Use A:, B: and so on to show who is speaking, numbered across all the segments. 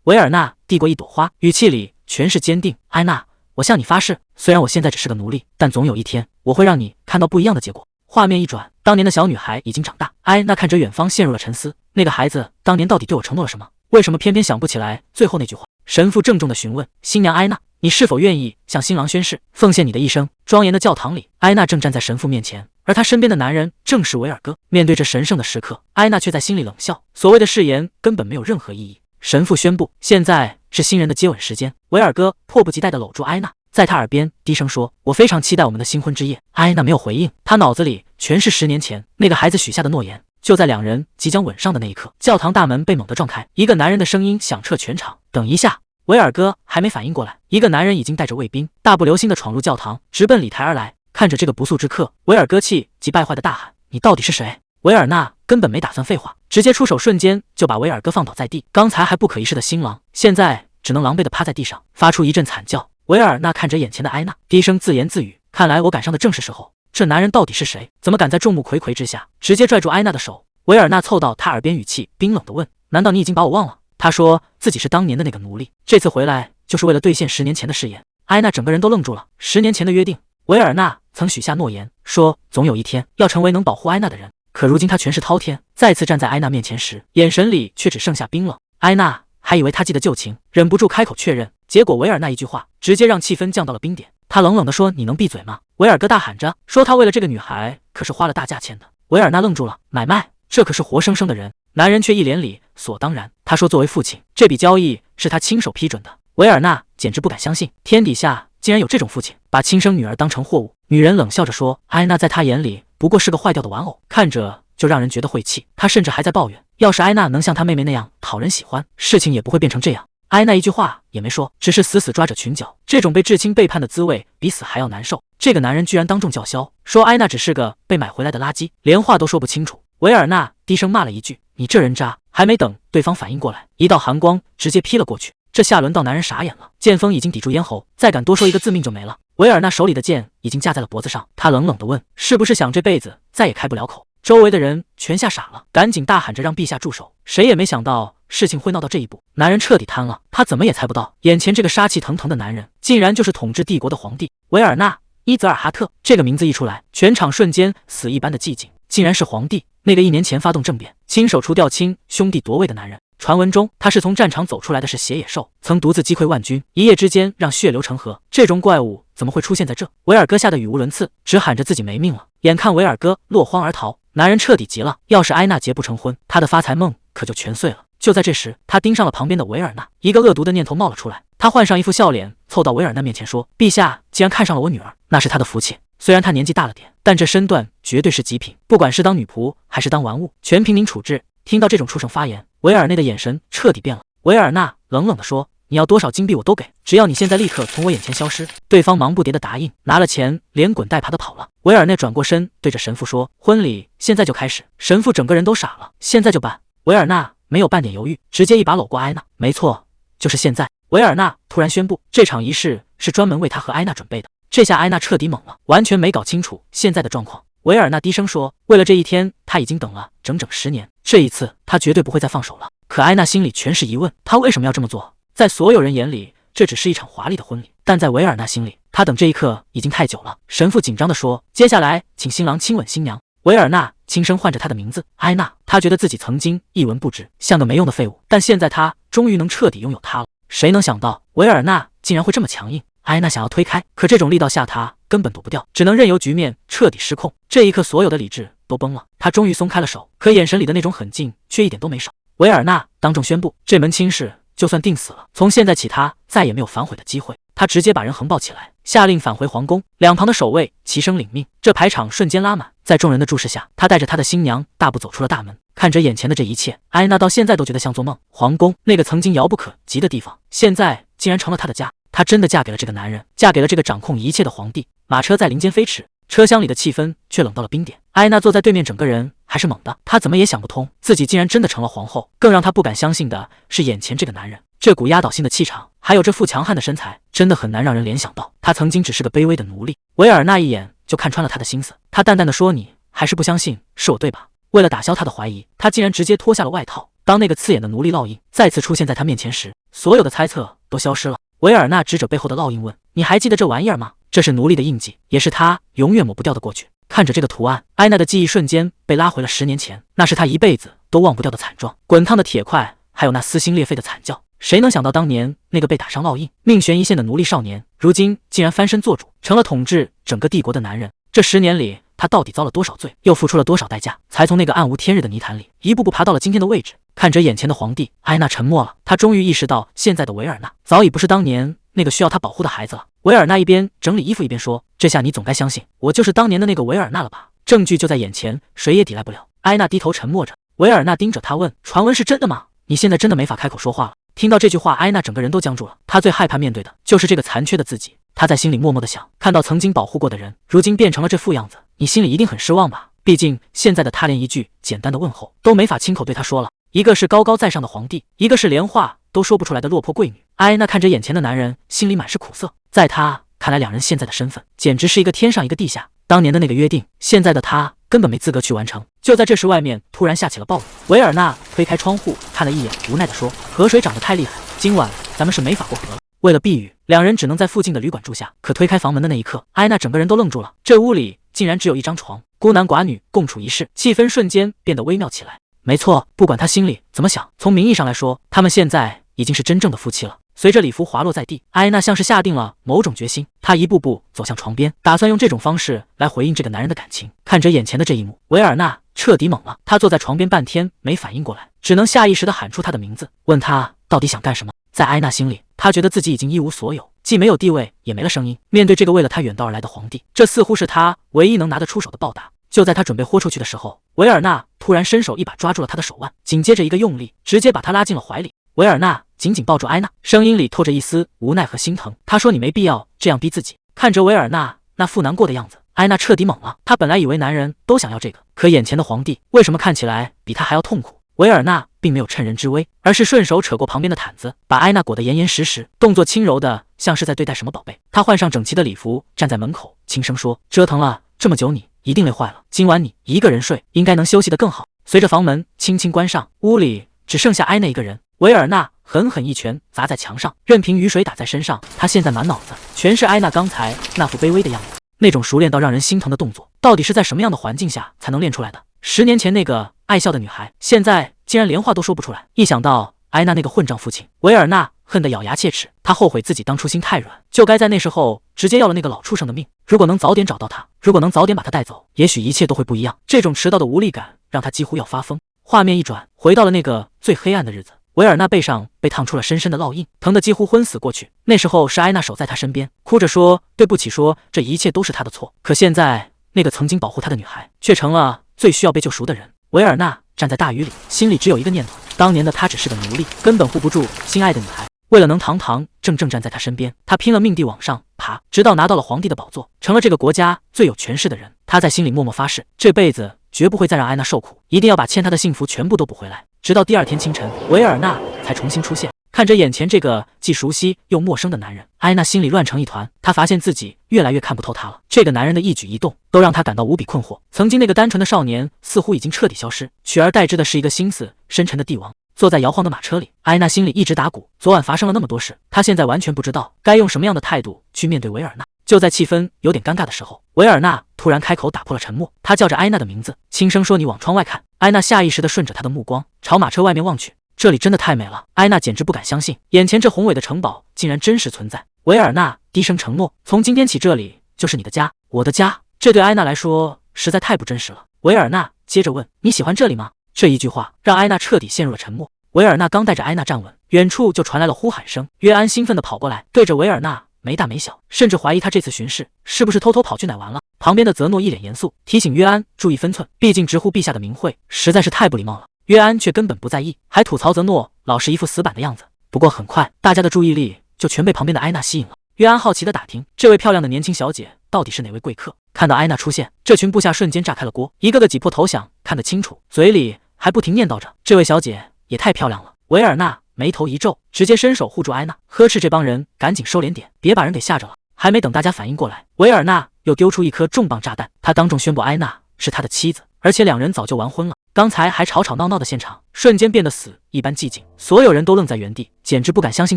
A: 维尔纳递过一朵花，语气里全是坚定。埃娜，我向你发誓，虽然我现在只是个奴隶，但总有一天我会让你看到不一样的结果。画面一转，当年的小女孩已经长大。埃娜看着远方，陷入了沉思。那个孩子当年到底对我承诺了什么？为什么偏偏想不起来最后那句话？神父郑重地询问新娘埃娜：“你是否愿意向新郎宣誓，奉献你的一生？”庄严的教堂里，埃娜正站在神父面前，而她身边的男人正是维尔哥。面对这神圣的时刻，埃娜却在心里冷笑，所谓的誓言根本没有任何意义。神父宣布，现在是新人的接吻时间。维尔哥迫不及待地搂住埃娜，在她耳边低声说：“我非常期待我们的新婚之夜。”埃娜没有回应，她脑子里全是10年前那个孩子许下的诺言。就在两人即将吻上的那一刻，教堂大门被猛地撞开，一个男人的声音响彻全场：“等一下！”维尔哥还没反应过来，一个男人已经带着卫兵大步流星地闯入教堂，直奔礼台而来。看着这个不速之客，维尔哥气急败坏地大喊：“你到底是谁？”维尔纳根本没打算废话，直接出手，瞬间就把维尔哥放倒在地。刚才还不可一世的新郎，现在只能狼狈地趴在地上，发出一阵惨叫。维尔纳看着眼前的埃娜，低声自言自语：“看来我赶上的正是时候。这男人到底是谁？怎么敢在众目睽睽之下直接拽住埃娜的手？”维尔纳凑到他耳边，语气冰冷地问：“难道你已经把我忘了？”他说自己是当年的那个奴隶，这次回来就是为了兑现10年前的誓言。埃娜整个人都愣住了。10年前的约定，维尔纳曾许下诺言，说总有一天要成为能保护埃娜的人。可如今他权势滔天，再次站在埃娜面前时，眼神里却只剩下冰冷。埃娜还以为他记得旧情，忍不住开口确认，结果维尔纳一句话直接让气氛降到了冰点。他冷冷地说：“你能闭嘴吗？”维尔哥大喊着说：“他为了这个女孩可是花了大价钱的。”维尔纳愣住了，买卖？这可是活生生的人。男人却一脸理所当然，他说作为父亲，这笔交易是他亲手批准的。维尔纳简直不敢相信，天底下竟然有这种父亲，把亲生女儿当成货物。女人冷笑着说：“埃娜在他眼里不过是个坏掉的玩偶，看着就让人觉得晦气。”他甚至还在抱怨，要是埃娜能像他妹妹那样讨人喜欢，事情也不会变成这样。埃娜一句话也没说，只是死死抓着裙角，这种被至亲背叛的滋味比死还要难受。这个男人居然当众叫嚣，说埃娜只是个被买回来的垃圾，连话都说不清楚。维尔纳低声骂了一句：“你这人渣！”还没等对方反应过来，一道寒光直接劈了过去。这下轮到男人傻眼了，剑锋已经抵住咽喉，再敢多说一个字命就没了。维尔纳手里的剑已经架在了脖子上，他冷冷地问：“是不是想这辈子再也开不了口？”周围的人全吓傻了，赶紧大喊着让陛下住手。谁也没想到事情会闹到这一步，男人彻底瘫了。他怎么也猜不到，眼前这个杀气腾腾的男人，竟然就是统治帝国的皇帝维尔纳·伊泽尔哈特。这个名字一出来，全场瞬间死一般的寂静。竟然是皇帝，那个1年前发动政变，亲手除掉亲兄弟夺位的男人。传闻中他是从战场走出来的，是血野兽，曾独自击溃万军，一夜之间让血流成河。这种怪物怎么会出现在这？维尔哥吓得语无伦次，只喊着自己没命了。眼看维尔哥落荒而逃，男人彻底急了，要是埃娜结不成婚，他的发财梦可就全碎了。就在这时，他盯上了旁边的维尔纳，一个恶毒的念头冒了出来。他换上一副笑脸，凑到维尔纳面前说：“陛下既然看上了我女儿，那是他的福气。虽然他年纪大了点，但这身段绝对是极品，不管是当女仆还是当玩物，全凭您处置。”听到这种畜生发言，维尔内的眼神彻底变了。维尔纳冷冷地说：“你要多少金币我都给，只要你现在立刻从我眼前消失。”对方忙不迭的答应，拿了钱连滚带爬的跑了。维尔内转过身对着神父说：“婚礼现在就开始。”神父整个人都傻了，现在就办？维尔纳没有半点犹豫，直接一把搂过埃娜。没错，就是现在。维尔纳突然宣布，这场仪式是专门为他和埃娜准备的。这下埃娜彻底懵了，完全没搞清楚现在的状况。维尔纳低声说：“为了这一天，他已经等了整整10年，这一次他绝对不会再放手了。”可埃娜心里全是疑问，他为什么要这么做？在所有人眼里，这只是一场华丽的婚礼，但在维尔纳心里，他等这一刻已经太久了。神父紧张地说：“接下来，请新郎亲吻新娘。”维尔纳轻声唤着她的名字，埃娜。他觉得自己曾经一文不值，像个没用的废物，但现在他终于能彻底拥有她了。谁能想到维尔纳竟然会这么强硬？埃娜想要推开，可这种力道下他根本躲不掉，只能任由局面彻底失控。这一刻，所有的理智都崩了。他终于松开了手，可眼神里的那种狠劲却一点都没少。维尔纳当众宣布，这门亲事就算定死了，从现在起他再也没有反悔的机会。他直接把人横抱起来，下令返回皇宫。两旁的守卫齐声领命，这排场瞬间拉满。在众人的注视下，他带着他的新娘大步走出了大门。看着眼前的这一切，埃娜到现在都觉得像做梦。皇宫那个曾经遥不可及的地方，现在竟然成了她的家。她真的嫁给了这个男人，嫁给了这个掌控一切的皇帝。马车在林间飞驰，车厢里的气氛却冷到了冰点。埃娜坐在对面，整个人还是懵的。她怎么也想不通，自己竟然真的成了皇后。更让她不敢相信的是，眼前这个男人，这股压倒性的气场，还有这副强悍的身材，真的很难让人联想到他曾经只是个卑微的奴隶。维尔纳一眼就看穿了他的心思，他淡淡的说：“你还是不相信是我对吧？”为了打消他的怀疑，他竟然直接脱下了外套，当那个刺眼的奴隶烙印再次出现在他面前时，所有的猜测都消失了。维尔纳指着背后的烙印问：“你还记得这玩意儿吗？”这是奴隶的印记，也是他永远抹不掉的过去。看着这个图案，埃娜的记忆瞬间被拉回了10年前，那是他一辈子都忘不掉的惨状，滚烫的铁块，还有那撕心裂肺的惨叫。谁能想到当年那个被打伤烙印、命悬一线的奴隶少年，如今竟然翻身做主，成了统治整个帝国的男人。这10年里，他到底遭了多少罪，又付出了多少代价，才从那个暗无天日的泥潭里一步步爬到了今天的位置。看着眼前的皇帝，埃娜沉默了。她终于意识到，现在的维尔纳早已不是当年那个需要她保护的孩子了。维尔纳一边整理衣服一边说：“这下你总该相信，我就是当年的那个维尔纳了吧？证据就在眼前，谁也抵赖不了。”埃娜低头沉默着。维尔纳盯着她问：“传闻是真的吗？你现在真的没法开口说话了？”听到这句话，埃娜整个人都僵住了。她最害怕面对的就是这个残缺的自己。她在心里默默地想：看到曾经保护过的人，如今变成了这副样子，你心里一定很失望吧？毕竟现在的他连一句简单的问候都没法亲口对他说了。一个是高高在上的皇帝，一个是连话都说不出来的落魄贵女。埃娜看着眼前的男人，心里满是苦涩。在她看来，两人现在的身份简直是一个天上一个地下。当年的那个约定，现在的她根本没资格去完成。就在这时，外面突然下起了暴雨。维尔纳推开窗户，看了一眼，无奈地说：“河水涨得太厉害，今晚咱们是没法过河了。”为了避雨，两人只能在附近的旅馆住下。可推开房门的那一刻，埃娜整个人都愣住了。这屋里竟然只有一张床，孤男寡女共处一室，气氛瞬间变得微妙起来。没错，不管他心里怎么想，从名义上来说，他们现在已经是真正的夫妻了。随着礼服滑落在地，埃娜像是下定了某种决心，她一步步走向床边，打算用这种方式来回应这个男人的感情。看着眼前的这一幕，维尔纳彻底懵了。他坐在床边半天没反应过来，只能下意识地喊出他的名字，问他到底想干什么。在埃娜心里，她觉得自己已经一无所有，既没有地位，也没了声音。面对这个为了她远道而来的皇帝，这似乎是她唯一能拿得出手的报答。就在他准备豁出去的时候，维尔纳突然伸手一把抓住了他的手腕，紧接着一个用力，直接把他拉进了怀里。维尔纳紧紧抱住埃娜，声音里透着一丝无奈和心疼。他说：“你没必要这样逼自己。”看着维尔纳那副难过的样子，埃娜彻底懵了。她本来以为男人都想要这个，可眼前的皇帝为什么看起来比他还要痛苦？维尔纳并没有趁人之危，而是顺手扯过旁边的毯子，把埃娜裹得严严实实，动作轻柔的像是在对待什么宝贝。他换上整齐的礼服，站在门口，轻声说：“折腾了这么久，你一定累坏了。今晚你一个人睡，应该能休息得更好。”随着房门轻轻关上，屋里只剩下埃娜一个人。维尔纳狠狠一拳砸在墙上，任凭雨水打在身上，他现在满脑子全是埃娜刚才那副卑微的样子。那种熟练到让人心疼的动作，到底是在什么样的环境下才能练出来的？10年前那个爱笑的女孩，现在竟然连话都说不出来。一想到埃娜那个混账父亲，维尔纳恨得咬牙切齿。他后悔自己当初心太软，就该在那时候直接要了那个老畜生的命。如果能早点找到他，如果能早点把他带走，也许一切都会不一样。这种迟到的无力感让他几乎要发疯。画面一转，回到了那个最黑暗的日子。维尔纳背上被烫出了深深的烙印，疼得几乎昏死过去。那时候是埃娜守在他身边，哭着说对不起，说这一切都是他的错。可现在，那个曾经保护他的女孩，却成了最需要被救赎的人。维尔纳站在大雨里，心里只有一个念头：当年的他只是个奴隶，根本护不住心爱的女孩。为了能堂堂正正站在他身边，他拼了命地往上爬，直到拿到了皇帝的宝座，成了这个国家最有权势的人。他在心里默默发誓，这辈子绝不会再让埃娜受苦，一定要把欠她的幸福全部都补回来。直到第二天清晨，维尔纳才重新出现。看着眼前这个既熟悉又陌生的男人，埃娜心里乱成一团。她发现自己越来越看不透他了。这个男人的一举一动都让她感到无比困惑。曾经那个单纯的少年似乎已经彻底消失，取而代之的是一个心思深沉的帝王。坐在摇晃的马车里，埃娜心里一直打鼓。昨晚发生了那么多事，她现在完全不知道该用什么样的态度去面对维尔纳。就在气氛有点尴尬的时候，维尔纳突然开口打破了沉默。他叫着埃娜的名字，轻声说：“你往窗外看。”埃娜下意识地顺着他的目光朝马车外面望去，这里真的太美了。埃娜简直不敢相信，眼前这宏伟的城堡竟然真实存在。维尔纳低声承诺：“从今天起，这里就是你的家，我的家。”这对埃娜来说实在太不真实了。维尔纳接着问：“你喜欢这里吗？”这一句话让埃娜彻底陷入了沉默。维尔纳刚带着埃娜站稳，远处就传来了呼喊声。约安兴奋地跑过来，对着维尔纳没大没小，甚至怀疑他这次巡视是不是偷偷跑去哪玩了。旁边的泽诺一脸严肃，提醒约安注意分寸，毕竟直呼陛下的名讳实在是太不礼貌了。约安却根本不在意，还吐槽泽诺老是一副死板的样子。不过很快，大家的注意力就全被旁边的埃娜吸引了。约安好奇地打听，这位漂亮的年轻小姐到底是哪位贵客？看到埃娜出现，这群部下瞬间炸开了锅，一个个挤破头想看得清楚，嘴里还不停念叨着：“这位小姐也太漂亮了。”维尔纳眉头一皱，直接伸手护住埃娜，呵斥这帮人赶紧收敛点，别把人给吓着了。还没等大家反应过来，维尔纳又丢出一颗重磅炸弹，他当众宣布埃娜是他的妻子，而且两人早就完婚了。刚才还吵吵闹闹的现场瞬间变得死一般寂静，所有人都愣在原地，简直不敢相信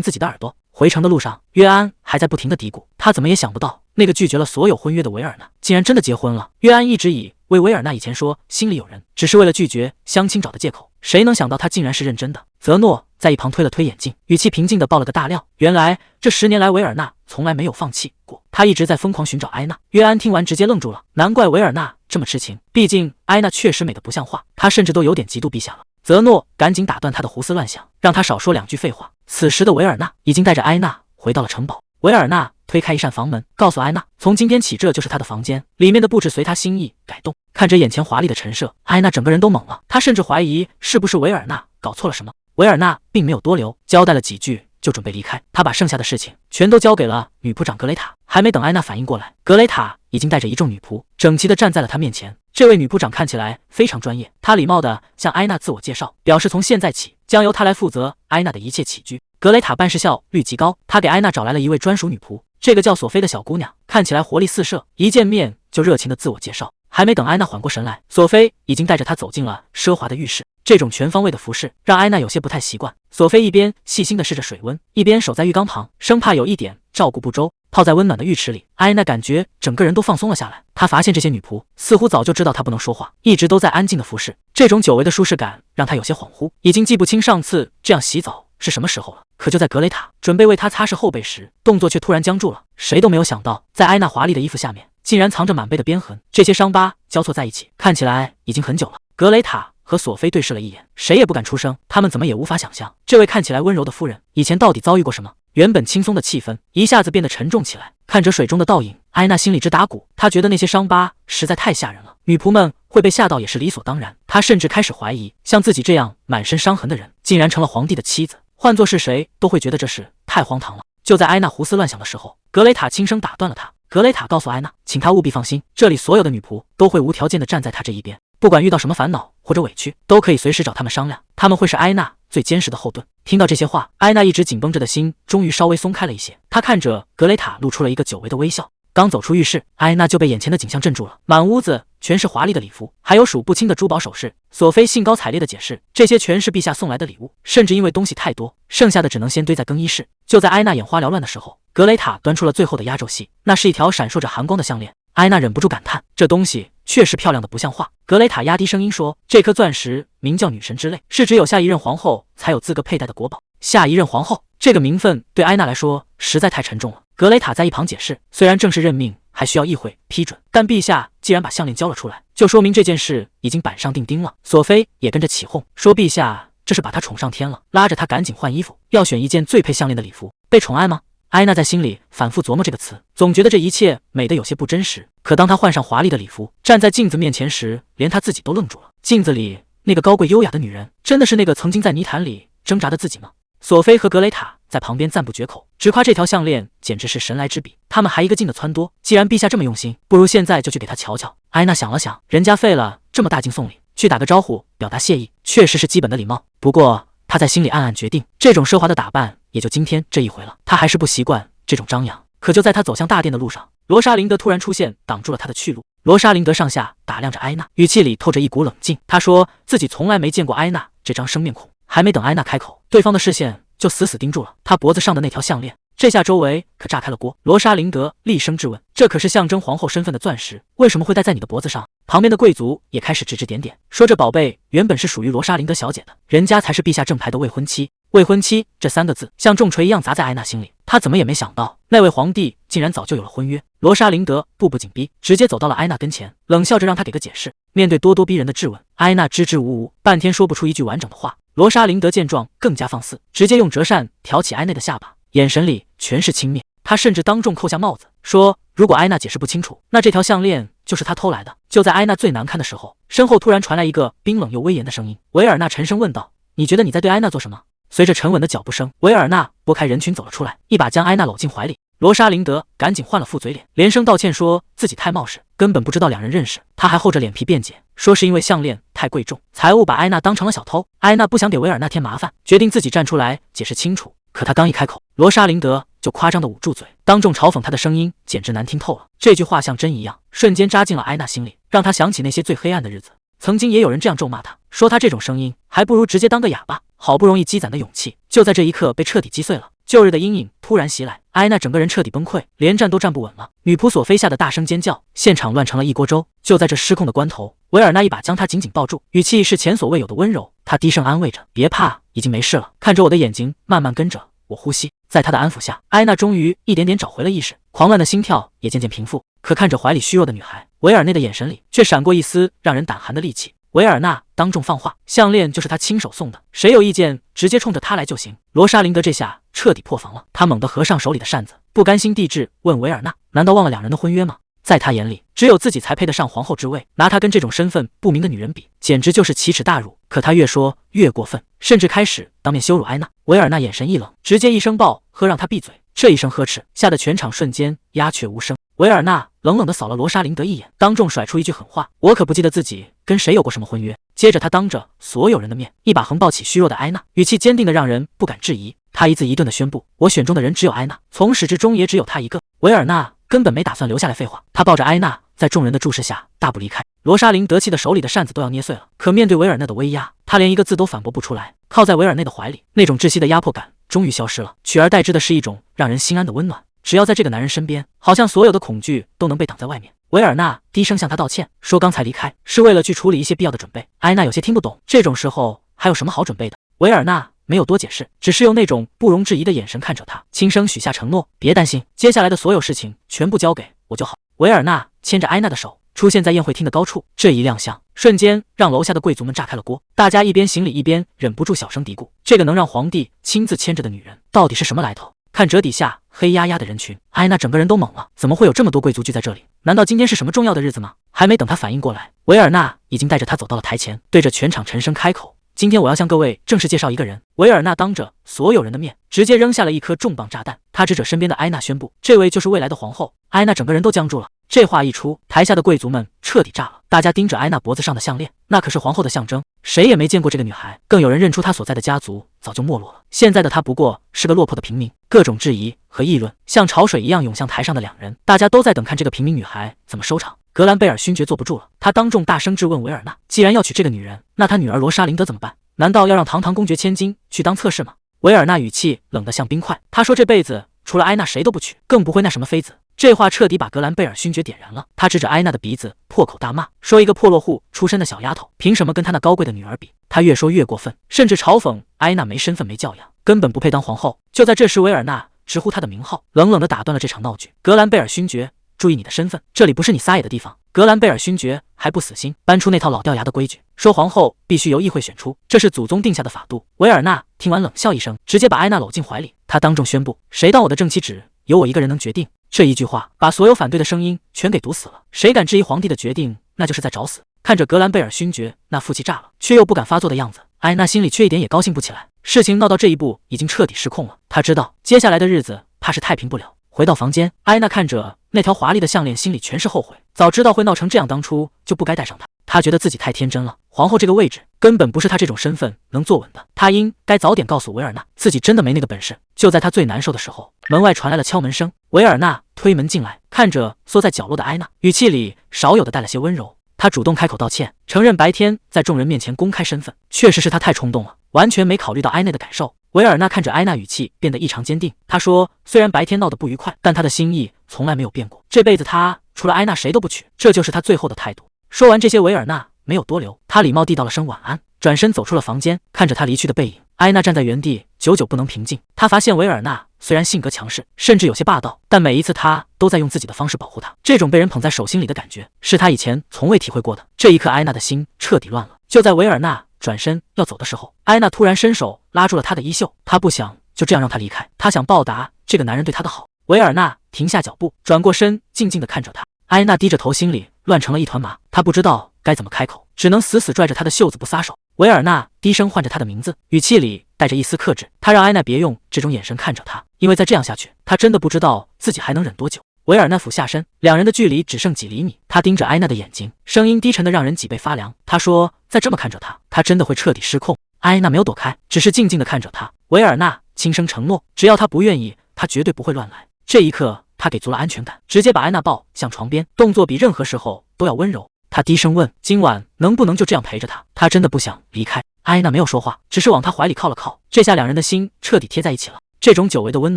A: 自己的耳朵。回城的路上，约安还在不停的嘀咕，他怎么也想不到，那个拒绝了所有婚约的维尔纳，竟然真的结婚了。约安一直以为维尔纳以前说心里有人，只是为了拒绝相亲找的借口，谁能想到他竟然是认真的。泽诺在一旁推了推眼镜，语气平静的爆了个大料，原来这10年来维尔纳从来没有放弃过，他一直在疯狂寻找埃娜。约安听完直接愣住了，难怪维尔纳这么痴情，毕竟埃娜确实美得不像话，他甚至都有点嫉妒陛下了。泽诺赶紧打断他的胡思乱想，让他少说2句废话。此时的维尔纳已经带着埃娜回到了城堡。维尔纳推开一扇房门，告诉埃娜，从今天起这就是他的房间，里面的布置随他心意改动。看着眼前华丽的陈设，埃娜整个人都懵了，她甚至怀疑是不是维尔纳搞错了什么。维尔纳并没有多留，交代了几句就准备离开，他把剩下的事情全都交给了女仆长格雷塔。还没等埃娜反应过来，格雷塔已经带着一众女仆整齐地站在了她面前。这位女仆长看起来非常专业，她礼貌地向埃娜自我介绍，表示从现在起将由她来负责埃娜的一切起居。格雷塔办事效率极高，她给埃娜找来了一位专属女仆，这个叫索菲的小姑娘看起来活力四射，一见面就热情地自我介绍。还没等埃娜缓过神来，索菲已经带着她走进了奢华的浴室。这种全方位的服饰让埃娜有些不太习惯。索菲一边细心地试着水温，一边守在浴缸旁，生怕有一点照顾不周。泡在温暖的浴池里，埃娜感觉整个人都放松了下来。她发现这些女仆似乎早就知道她不能说话，一直都在安静的服侍。这种久违的舒适感让她有些恍惚，已经记不清上次这样洗澡是什么时候了。可就在格雷塔准备为她擦拭后背时，动作却突然僵住了。谁都没有想到，在埃娜华丽的衣服下面竟然藏着满背的鞭痕，这些伤疤交错在一起，看起来已经很久了。格雷塔和索菲对视了一眼，谁也不敢出声，他们怎么也无法想象这位看起来温柔的夫人以前到底遭遇过什么。原本轻松的气氛一下子变得沉重起来，看着水中的倒影，埃娜心里直打鼓。她觉得那些伤疤实在太吓人了，女仆们会被吓到也是理所当然。她甚至开始怀疑，像自己这样满身伤痕的人，竟然成了皇帝的妻子，换作是谁都会觉得这事太荒唐了。就在埃娜胡思乱想的时候，格雷塔轻声打断了她。格雷塔告诉埃娜，请她务必放心，这里所有的女仆都会无条件的站在她这一边，不管遇到什么烦恼或者委屈，都可以随时找他们商量，他们会是埃娜最坚实的后盾。听到这些话，埃娜一直紧绷着的心终于稍微松开了一些。她看着格雷塔，露出了一个久违的微笑。刚走出浴室，埃娜就被眼前的景象镇住了，满屋子全是华丽的礼服，还有数不清的珠宝首饰。索菲兴高采烈地解释，这些全是陛下送来的礼物，甚至因为东西太多，剩下的只能先堆在更衣室。就在埃娜眼花缭乱的时候，格雷塔端出了最后的压轴戏，那是一条闪烁着寒光的项链。埃娜忍不住感叹，这东西确实漂亮的不像话。格雷塔压低声音说，这颗钻石名叫女神之泪，是只有下一任皇后才有资格佩戴的国宝。下一任皇后这个名分对埃娜来说实在太沉重了。格雷塔在一旁解释，虽然正式任命还需要议会批准，但陛下既然把项链交了出来，就说明这件事已经板上钉钉了。索菲也跟着起哄，说陛下这是把她宠上天了，拉着她赶紧换衣服，要选一件最配项链的礼服。被宠爱吗？埃娜在心里反复琢磨这个词，总觉得这一切美得有些不真实。可当她换上华丽的礼服，站在镜子面前时，连她自己都愣住了。镜子里那个高贵优雅的女人，真的是那个曾经在泥潭里挣扎的自己吗？索菲和格雷塔在旁边赞不绝口，直夸这条项链简直是神来之笔。他们还一个劲的撺掇，既然陛下这么用心，不如现在就去给他瞧瞧。埃娜想了想，人家费了这么大劲送礼，去打个招呼表达谢意，确实是基本的礼貌。不过她在心里暗暗决定，这种奢华的打扮也就今天这一回了，她还是不习惯这种张扬。可就在她走向大殿的路上，罗莎琳德突然出现，挡住了她的去路。罗莎琳德上下打量着埃娜，语气里透着一股冷静。她说自己从来没见过埃娜这张生面孔。还没等埃娜开口，对方的视线就死死盯住了她脖子上的那条项链。这下周围可炸开了锅。罗莎琳德厉声质问，这可是象征皇后身份的钻石，为什么会戴在你的脖子上？旁边的贵族也开始指指点点，说这宝贝原本是属于罗莎琳德小姐的，人家才是陛下正牌的未婚妻。未婚妻这3个字像重锤一样砸在埃娜心里，她怎么也没想到那位皇帝竟然早就有了婚约。罗莎琳德步步紧逼，直接走到了埃娜跟前，冷笑着让她给个解释。面对咄咄逼人的质问，埃娜支支吾吾，半天说不出一句完整的话。罗莎琳德见状更加放肆，直接用折扇挑起埃娜的下巴，眼神里全是轻蔑。他甚至当众扣下帽子，说如果埃娜解释不清楚，那这条项链就是他偷来的。就在埃娜最难堪的时候，身后突然传来一个冰冷又威严的声音。维尔纳沉声问道，你觉得你在对埃娜做什么？随着沉稳的脚步声，维尔纳拨开人群走了出来，一把将埃娜搂进怀里。罗莎琳德赶紧换了副嘴脸，连声道歉，说自己太冒失，根本不知道两人认识。他还厚着脸皮辩解，说是因为项链太贵重，财务把埃娜当成了小偷。埃娜不想给维尔纳添麻烦，决定自己站出来解释清楚。可他刚一开口，罗莎琳德就夸张的捂住嘴，当众嘲讽他的声音简直难听透了。这句话像针一样，瞬间扎进了埃娜心里，让她想起那些最黑暗的日子。曾经也有人这样咒骂他，说他这种声音还不如直接当个哑巴。好不容易积攒的勇气，就在这一刻被彻底击碎了。旧日的阴影突然袭来，埃娜整个人彻底崩溃，连站都站不稳了。女仆索菲吓得大声尖叫，现场乱成了一锅粥。就在这失控的关头，维尔纳一把将她紧紧抱住，语气是前所未有的温柔。他低声安慰着：“别怕，已经没事了。”看着我的眼睛，慢慢跟着我呼吸。在他的安抚下，埃娜终于一点点找回了意识，狂乱的心跳也渐渐平复。可看着怀里虚弱的女孩，维尔内的眼神里却闪过一丝让人胆寒的戾气。维尔纳当众放话，项链就是他亲手送的，谁有意见直接冲着他来就行。罗莎琳德这下彻底破防了，他猛地合上手里的扇子，不甘心地质问维尔纳：“难道忘了两人的婚约吗？”在他眼里，只有自己才配得上皇后之位，拿他跟这种身份不明的女人比，简直就是奇耻大辱。可他越说越过分，甚至开始当面羞辱埃娜。维尔纳眼神一冷，直接一声暴喝让他闭嘴。这一声呵斥，吓得全场瞬间鸦雀无声。维尔纳冷冷地扫了罗莎琳德一眼，当众甩出一句狠话：“我可不记得自己跟谁有过什么婚约。”接着他当着所有人的面，一把横抱起虚弱的埃娜，语气坚定的让人不敢质疑。他一字一顿地宣布：“我选中的人只有埃娜，从始至终也只有她一个。”维尔纳根本没打算留下来废话，他抱着埃娜，在众人的注视下大步离开。罗莎琳德气的手里的扇子都要捏碎了，可面对维尔纳的威压，他连一个字都反驳不出来。靠在维尔内的怀里，那种窒息的压迫感终于消失了，取而代之的是一种让人心安的温暖。只要在这个男人身边，好像所有的恐惧都能被挡在外面。维尔纳低声向他道歉，说刚才离开是为了去处理一些必要的准备。埃娜有些听不懂，这种时候还有什么好准备的？维尔纳没有多解释，只是用那种不容置疑的眼神看着他，轻声许下承诺：“别担心，接下来的所有事情全部交给我就好。”维尔纳牵着埃娜的手出现在宴会厅的高处，这一亮相瞬间让楼下的贵族们炸开了锅，大家一边行礼一边忍不住小声嘀咕：“这个能让皇帝亲自牵着的女人到底是什么来头？”看折底下黑压压的人群，埃娜整个人都懵了，怎么会有这么多贵族聚在这里？难道今天是什么重要的日子吗？还没等他反应过来，维尔纳已经带着他走到了台前，对着全场沉声开口：“今天我要向各位正式介绍一个人。”维尔纳当着所有人的面，直接扔下了一颗重磅炸弹。他指着身边的埃娜宣布：“这位就是未来的皇后。”埃娜整个人都僵住了。这话一出，台下的贵族们彻底炸了，大家盯着埃娜脖子上的项链，那可是皇后的象征，谁也没见过这个女孩，更有人认出她所在的家族早就没落了，现在的她不过是个落魄的平民。各种质疑和议论像潮水一样涌向台上的两人，大家都在等看这个平民女孩怎么收场。格兰贝尔勋爵坐不住了，他当众大声质问维尔纳：“既然要娶这个女人，那他女儿罗莎琳德怎么办？难道要让堂堂公爵千金去当侧室吗？”维尔纳语气冷得像冰块，他说：“这辈子除了埃娜谁都不娶，更不会那什么妃子。”这话彻底把格兰贝尔勋爵点燃了，他指着埃娜的鼻子破口大骂，说：“一个破落户出身的小丫头，凭什么跟他那高贵的女儿比？”他越说越过分，甚至嘲讽埃娜没身份没教养，根本不配当皇后。就在这时，维尔纳直呼他的名号，冷冷地打断了这场闹剧：“格兰贝尔勋爵，注意你的身份，这里不是你撒野的地方。”格兰贝尔勋爵还不死心，搬出那套老掉牙的规矩，说皇后必须由议会选出，这是祖宗定下的法度。维尔纳听完冷笑一声，直接把埃娜搂进怀里，他当众宣布：“谁当我的正妻旨，由我一个人能决定。”这一句话把所有反对的声音全给堵死了，谁敢质疑皇帝的决定，那就是在找死。看着格兰贝尔勋爵那负气炸了却又不敢发作的样子，埃娜心里却一点也高兴不起来。事情闹到这一步，已经彻底失控了，她知道接下来的日子怕是太平不了。回到房间，埃娜看着那条华丽的项链，心里全是后悔，早知道会闹成这样，当初就不该带上它。她觉得自己太天真了，皇后这个位置根本不是她这种身份能坐稳的，她应该早点告诉维尔纳自己真的没那个本事。就在她最难受的时候，门外传来了敲门声，维尔纳推门进来，看着缩在角落的埃娜，语气里少有的带了些温柔。他主动开口道歉，承认白天在众人面前公开身份，确实是他太冲动了，完全没考虑到埃内的感受。维尔纳看着埃娜，语气变得异常坚定，他说：“虽然白天闹得不愉快，但他的心意从来没有变过，这辈子他除了埃娜谁都不娶，这就是他最后的态度。”说完这些，维尔纳没有多留，他礼貌地道了声晚安，转身走出了房间。看着他离去的背影，埃娜站在原地，久久不能平静。他发现维尔纳虽然性格强势，甚至有些霸道，但每一次他都在用自己的方式保护她。这种被人捧在手心里的感觉，是他以前从未体会过的。这一刻，埃娜的心彻底乱了。就在维尔纳转身要走的时候，埃娜突然伸手拉住了他的衣袖，她不想就这样让他离开，她想报答这个男人对她的好。维尔纳停下脚步，转过身，静静地看着他。埃娜低着头，心里乱成了一团麻，她不知道该怎么开口，只能死死拽着他的袖子不撒手。维尔纳低声唤着他的名字，语气里带着一丝克制，他让埃娜别用这种眼神看着他，因为再这样下去，他真的不知道自己还能忍多久。维尔纳俯下身，两人的距离只剩几厘米，他盯着埃娜的眼睛，声音低沉的让人脊背发凉。他说：“再这么看着他，他真的会彻底失控。”埃娜没有躲开，只是静静地看着他。维尔纳轻声承诺，只要他不愿意，他绝对不会乱来。这一刻，他给足了安全感，直接把埃娜抱向床边，动作比任何时候都要温柔。他他低声问：“今晚能不能就这样陪着他？”他真的不想离开。艾娜没有说话，只是往他怀里靠了靠。这下两人的心彻底贴在一起了。这种久违的温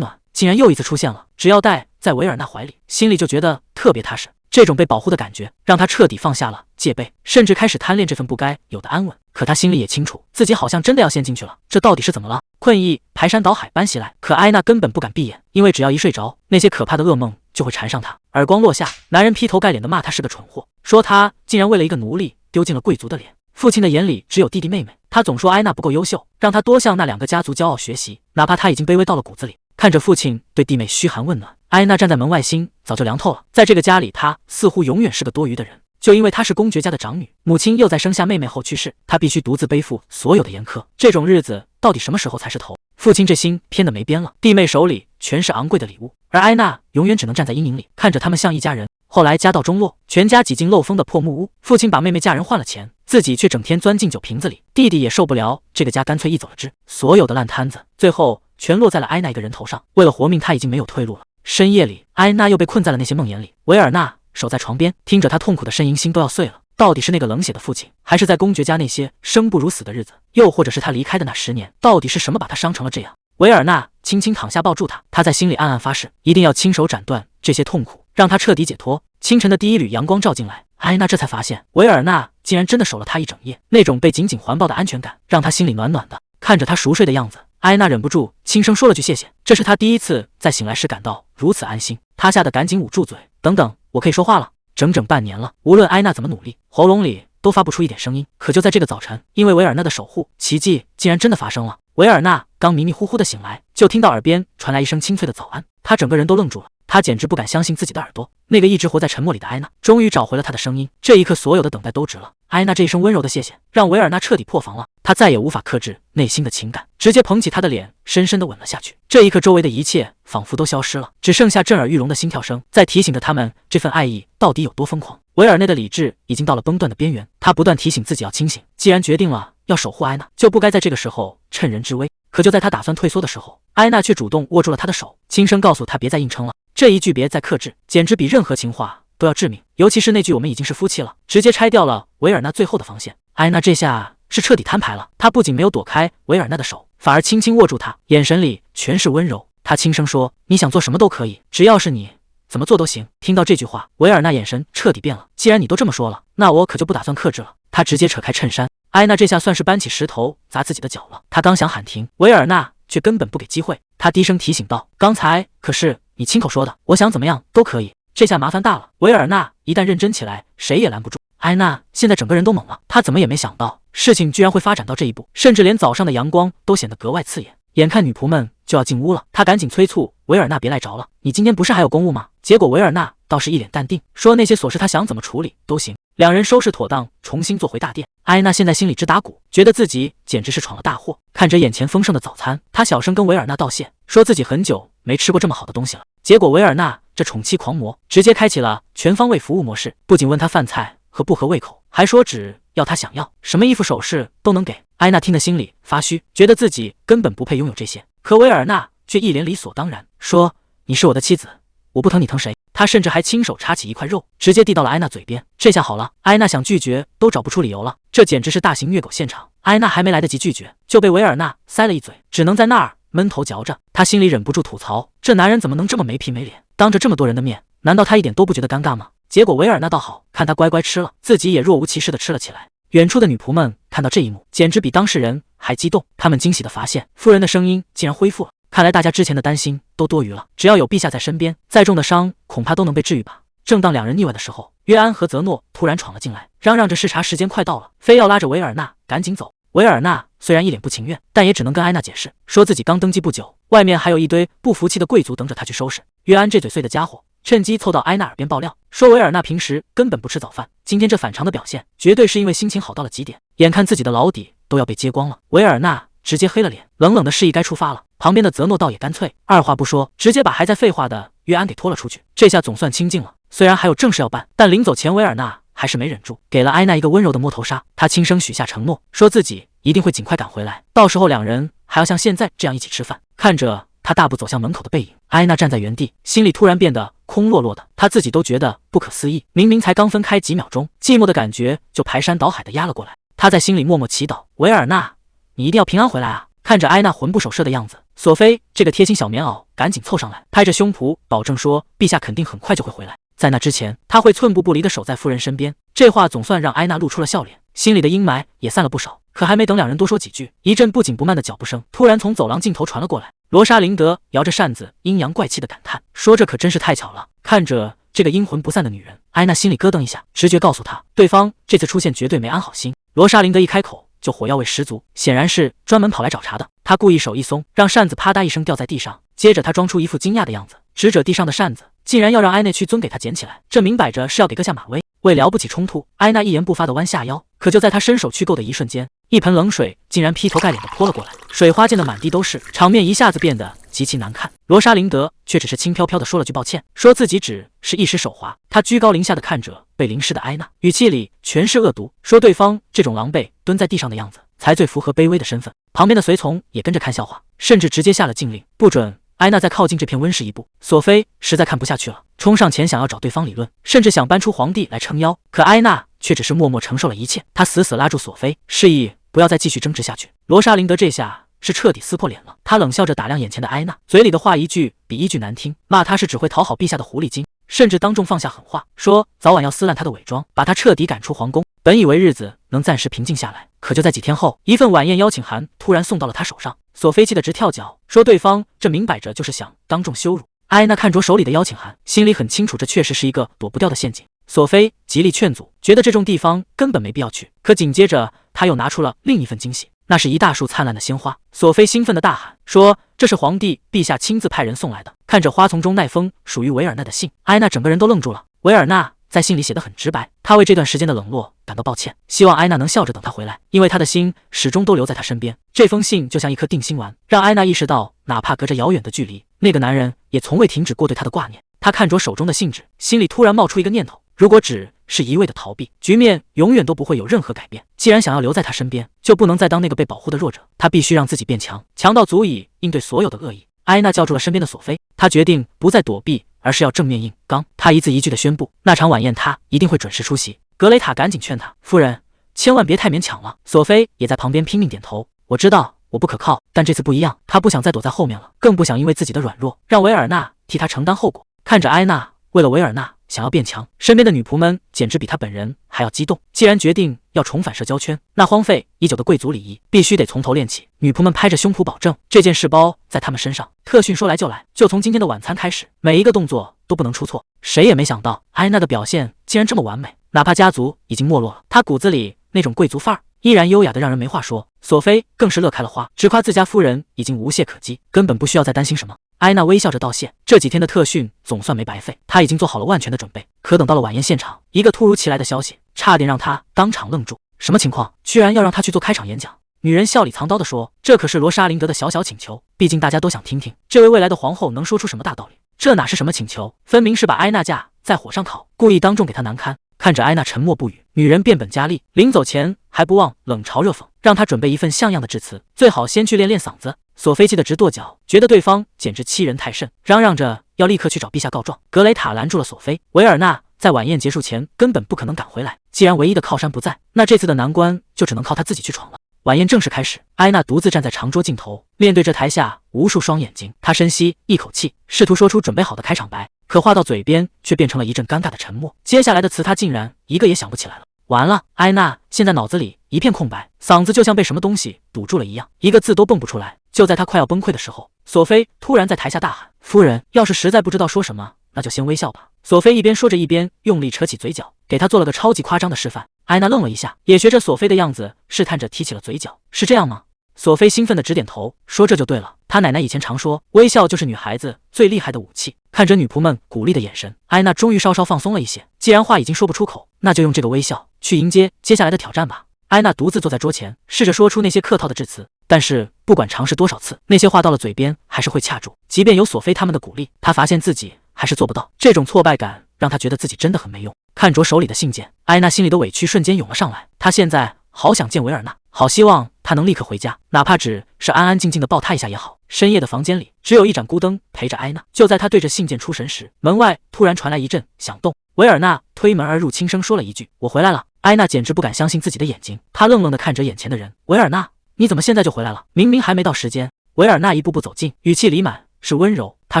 A: 暖竟然又一次出现了。只要待在维尔纳怀里，心里就觉得特别踏实。这种被保护的感觉让他彻底放下了戒备，甚至开始贪恋这份不该有的安稳。可他心里也清楚，自己好像真的要陷进去了。这到底是怎么了？困意排山倒海般袭来，可艾娜根本不敢闭眼，因为只要一睡着，那些可怕的噩梦就会缠上她。耳光落下，男人劈头盖脸的骂她是个蠢货，说她竟然为了一个奴隶丢尽了贵族的脸。父亲的眼里只有弟弟妹妹，他总说艾娜不够优秀，让她多向那两个家族骄傲学习，哪怕她已经卑微到了骨子里。看着父亲对弟妹嘘寒问暖，艾娜站在门外，心早就凉透了。在这个家里，她似乎永远是个多余的人。就因为她是公爵家的长女，母亲又在生下妹妹后去世，她必须独自背负所有的严苛。这种日子到底什么时候才是头？父亲这心偏得没边了，弟妹手里全是昂贵的礼物，而艾娜永远只能站在阴影里，看着他们像一家人。后来家道中落，全家挤进漏风的破木屋，父亲把妹妹嫁人换了钱，自己却整天钻进酒瓶子里。弟弟也受不了这个家，干脆一走了之。所有的烂摊子最后全落在了艾娜一个人头上。为了活命，她已经没有退路了。深夜里，艾娜又被困在了那些梦魇里。维尔纳守在床边，听着她痛苦的呻吟，心都要碎了。到底是那个冷血的父亲，还是在公爵家那些生不如死的日子，又或者是他离开的那10年，到底是什么把他伤成了这样？维尔纳轻轻躺下，抱住他，他在心里暗暗发誓，一定要亲手斩断这些痛苦，让他彻底解脱。清晨的第一缕阳光照进来，艾娜这才发现，维尔纳竟然真的守了他一整夜。那种被紧紧环抱的安全感，让他心里暖暖的。看着他熟睡的样子，艾娜忍不住轻声说了句谢谢。这是他第一次在醒来时感到如此安心。他吓得赶紧捂住嘴，等等，我可以说话了。整整半年了，无论艾娜怎么努力，喉咙里都发不出一点声音。可就在这个早晨，因为维尔纳的守护，奇迹竟然真的发生了。维尔纳刚迷迷糊糊的醒来，就听到耳边传来一声清脆的早安，他整个人都愣住了。他简直不敢相信自己的耳朵，那个一直活在沉默里的艾娜，终于找回了她的声音。这一刻，所有的等待都值了。艾娜这一声温柔的谢谢，让维尔纳彻底破防了。他再也无法克制内心的情感，直接捧起她的脸，深深的吻了下去。这一刻，周围的一切仿佛都消失了，只剩下震耳欲聋的心跳声，在提醒着他们这份爱意到底有多疯狂。维尔内的理智已经到了崩断的边缘，他不断提醒自己要清醒，既然决定了要守护艾娜，就不该在这个时候趁人之危。可就在他打算退缩的时候，艾娜却主动握住了他的手，轻声告诉他别再硬撑了。这一句别再克制，简直比任何情话都要致命，尤其是那句我们已经是夫妻了，直接拆掉了维尔纳最后的防线。艾娜这下是彻底摊牌了，她不仅没有躲开维尔纳的手，反而轻轻握住他，眼神里全是温柔。她轻声说，你想做什么都可以，只要是你怎么做都行。听到这句话，维尔纳眼神彻底变了，既然你都这么说了，那我可就不打算克制了。他直接扯开衬衫，艾娜这下算是搬起石头砸自己的脚了。她刚想喊停，维尔纳却根本不给机会，他低声提醒道，刚才可是你亲口说的，我想怎么样都可以。这下麻烦大了，维尔纳一旦认真起来，谁也拦不住。艾娜现在整个人都懵了，她怎么也没想到事情居然会发展到这一步，甚至连早上的阳光都显得格外刺眼。眼看女仆们就要进屋了，她赶紧催促维尔纳别赖着了，你今天不是还有公务吗？结果维尔纳倒是一脸淡定，说那些琐事他想怎么处理都行。两人收拾妥当，重新坐回大殿。艾娜现在心里直打鼓，觉得自己简直是闯了大祸。看着眼前丰盛的早餐，她小声跟维尔纳道谢，说自己很久没吃过这么好的东西了。结果维尔纳这宠妻狂魔直接开启了全方位服务模式，不仅问他饭菜合不合胃口，还说只要他想要，什么衣服首饰都能给。艾娜听得心里发虚，觉得自己根本不配拥有这些。可维尔纳却一脸理所当然，说你是我的妻子，我不疼你疼谁？他甚至还亲手插起一块肉，直接递到了艾娜嘴边。这下好了，艾娜想拒绝都找不出理由了，这简直是大型虐狗现场。艾娜还没来得及拒绝，就被维尔纳塞了一嘴，只能在那儿闷头嚼着。她心里忍不住吐槽，这男人怎么能这么没皮没脸？当着这么多人的面，难道他一点都不觉得尴尬吗？结果维尔纳倒好，看他乖乖吃了，自己也若无其事的吃了起来。远处的女仆们看到这一幕，简直比当事人还激动。他们惊喜地发现，夫人的声音竟然恢复了。看来大家之前的担心都多余了，只要有陛下在身边，再重的伤恐怕都能被治愈吧。正当两人腻歪的时候，约安和泽诺突然闯了进来，嚷嚷着视察时间快到了，非要拉着维尔纳赶紧走。维尔纳虽然一脸不情愿，但也只能跟艾娜解释，说自己刚登基不久，外面还有一堆不服气的贵族等着他去收拾。约安这嘴碎的家伙趁机凑到艾娜耳边爆料，说维尔纳平时根本不吃早饭，今天这反常的表现绝对是因为心情好到了极点。眼看自己的老底都要被揭光了，维尔纳直接黑了脸，冷冷的示意该出发了。旁边的泽诺倒也干脆，二话不说，直接把还在废话的约安给拖了出去。这下总算清静了，虽然还有正事要办，但临走前维尔纳还是没忍住，给了艾娜一个温柔的摸头杀。他轻声许下承诺，说自己一定会尽快赶回来，到时候两人还要像现在这样一起吃饭。看着他大步走向门口的背影。艾娜站在原地，心里突然变得空落落的，她自己都觉得不可思议。明明才刚分开几秒钟，寂寞的感觉就排山倒海的压了过来。她在心里默默祈祷：维尔纳，你一定要平安回来啊！看着艾娜魂不守舍的样子，索菲这个贴心小棉袄赶紧凑上来，拍着胸脯保证说：陛下肯定很快就会回来。在那之前，他会寸步不离地守在夫人身边。这话总算让艾娜露出了笑脸，心里的阴霾也散了不少。可还没等两人多说几句，一阵不紧不慢的脚步声突然从走廊尽头传了过来。罗莎琳德摇着扇子，阴阳怪气的感叹说：“这可真是太巧了。”看着这个阴魂不散的女人，艾娜心里咯噔一下，直觉告诉她，对方这次出现绝对没安好心。罗莎琳德一开口就火药味十足，显然是专门跑来找茬的。她故意手一松，让扇子啪嗒一声掉在地上，接着她装出一副惊讶的样子，指着地上的扇子，竟然要让艾娜去尊给她捡起来，这明摆着是要给阁下马威。为了不起冲突，艾娜一言不发的弯下腰，可就在她伸手去够的一瞬间，一盆冷水竟然劈头盖脸的泼了过来，水花溅得满地都是，场面一下子变得极其难看。罗莎琳德却只是轻飘飘的说了句抱歉，说自己只是一时手滑。她居高临下的看着被淋湿的艾娜，语气里全是恶毒，说对方这种狼狈蹲在地上的样子才最符合卑微的身份。旁边的随从也跟着看笑话，甚至直接下了禁令，不准艾娜再靠近这片温室一步。索菲实在看不下去了，冲上前想要找对方理论，甚至想搬出皇帝来撑腰，可艾娜却只是默默承受了一切。她死死拉住索菲，示意不要再继续争执下去。罗莎琳德这下是彻底撕破脸了，她冷笑着打量眼前的艾娜，嘴里的话一句比一句难听，骂她是只会讨好陛下的狐狸精，甚至当众放下狠话，说早晚要撕烂她的伪装，把她彻底赶出皇宫。本以为日子能暂时平静下来，可就在几天后，一份晚宴邀请函突然送到了她手上。索菲气得直跳脚，说对方这明摆着就是想当众羞辱。艾娜看着手里的邀请函，心里很清楚这确实是一个躲不掉的陷阱。索菲极力劝阻，觉得这种地方根本没必要去，可紧接着她又拿出了另一份惊喜，那是一大束灿烂的鲜花。索菲兴奋地大喊说：“这是皇帝陛下亲自派人送来的！”看着花丛中那封属于维尔纳的信，艾娜整个人都愣住了。维尔纳在信里写得很直白，他为这段时间的冷落感到抱歉，希望艾娜能笑着等他回来，因为他的心始终都留在他身边。这封信就像一颗定心丸，让艾娜意识到，哪怕隔着遥远的距离，那个男人也从未停止过对她的挂念。她看着手中的信纸，心里突然冒出一个念头：如果只是一味的逃避，局面永远都不会有任何改变。既然想要留在他身边，就不能再当那个被保护的弱者，他必须让自己变强，强到足以应对所有的恶意。艾娜叫住了身边的索菲，她决定不再躲避，而是要正面硬刚。她一字一句地宣布，那场晚宴她一定会准时出席。格雷塔赶紧劝她：“夫人，千万别太勉强了。”索菲也在旁边拼命点头：“我知道我不可靠，但这次不一样。”她不想再躲在后面了，更不想因为自己的软弱让维尔纳替她承担后果。看着艾娜为了维尔纳想要变强，身边的女仆们简直比她本人还要激动。既然决定要重返社交圈，那荒废已久的贵族礼仪必须得从头练起。女仆们拍着胸脯保证，这件事包在他们身上。特训说来就来，就从今天的晚餐开始，每一个动作都不能出错。谁也没想到艾娜的表现竟然这么完美，哪怕家族已经没落了，她骨子里那种贵族范儿依然优雅的让人没话说。索菲更是乐开了花，直夸自家夫人已经无懈可击，根本不需要再担心什么。艾娜微笑着道谢，这几天的特训总算没白费，她已经做好了万全的准备。可等到了晚宴现场，一个突如其来的消息差点让她当场愣住。什么情况？居然要让她去做开场演讲？女人笑里藏刀地说：“这可是罗莎琳德的小小请求，毕竟大家都想听听这位未来的皇后能说出什么大道理。”这哪是什么请求，分明是把艾娜架在火上烤，故意当众给她难堪。看着艾娜沉默不语，女人变本加厉，临走前还不忘冷嘲热讽，让她准备一份像样的致辞，最好先去练练嗓子。索菲气得直跺脚，觉得对方简直欺人太甚，嚷嚷着要立刻去找陛下告状。格雷塔拦住了索菲，维尔纳在晚宴结束前根本不可能赶回来，既然唯一的靠山不在，那这次的难关就只能靠他自己去闯了。晚宴正式开始，艾娜独自站在长桌尽头，面对着台下无数双眼睛。她深吸一口气，试图说出准备好的开场白，可话到嘴边却变成了一阵尴尬的沉默。接下来的词她竟然一个也想不起来了。完了，艾娜现在脑子里一片空白，嗓子就像被什么东西堵住了一样，一个字都蹦不出来。就在她快要崩溃的时候，索菲突然在台下大喊：“夫人，要是实在不知道说什么，那就先微笑吧。”索菲一边说着，一边用力扯起嘴角，给她做了个超级夸张的示范。艾娜愣了一下，也学着索菲的样子试探着提起了嘴角。是这样吗？索菲兴奋地直点头，说这就对了。她奶奶以前常说，微笑就是女孩子最厉害的武器。看着女仆们鼓励的眼神，艾娜终于稍稍放松了一些。既然话已经说不出口，那就用这个微笑去迎接接下来的挑战吧。艾娜独自坐在桌前，试着说出那些客套的致辞，但是不管尝试多少次，那些话到了嘴边还是会卡住。即便有索菲他们的鼓励，她发现自己还是做不到。这种挫败感让她觉得自己真的很没用。看着手里的信件，艾娜心里的委屈瞬间涌了上来。她现在好想见维尔纳，好希望他能立刻回家，哪怕只是安安静静的抱他一下也好。深夜的房间里只有一盏孤灯陪着埃娜。就在他对着信件出神时，门外突然传来一阵响动。维尔纳推门而入，轻声说了一句：“我回来了。”埃娜简直不敢相信自己的眼睛，她愣愣地看着眼前的人。维尔纳，你怎么现在就回来了？明明还没到时间。维尔纳一步步走近，语气里满是温柔。他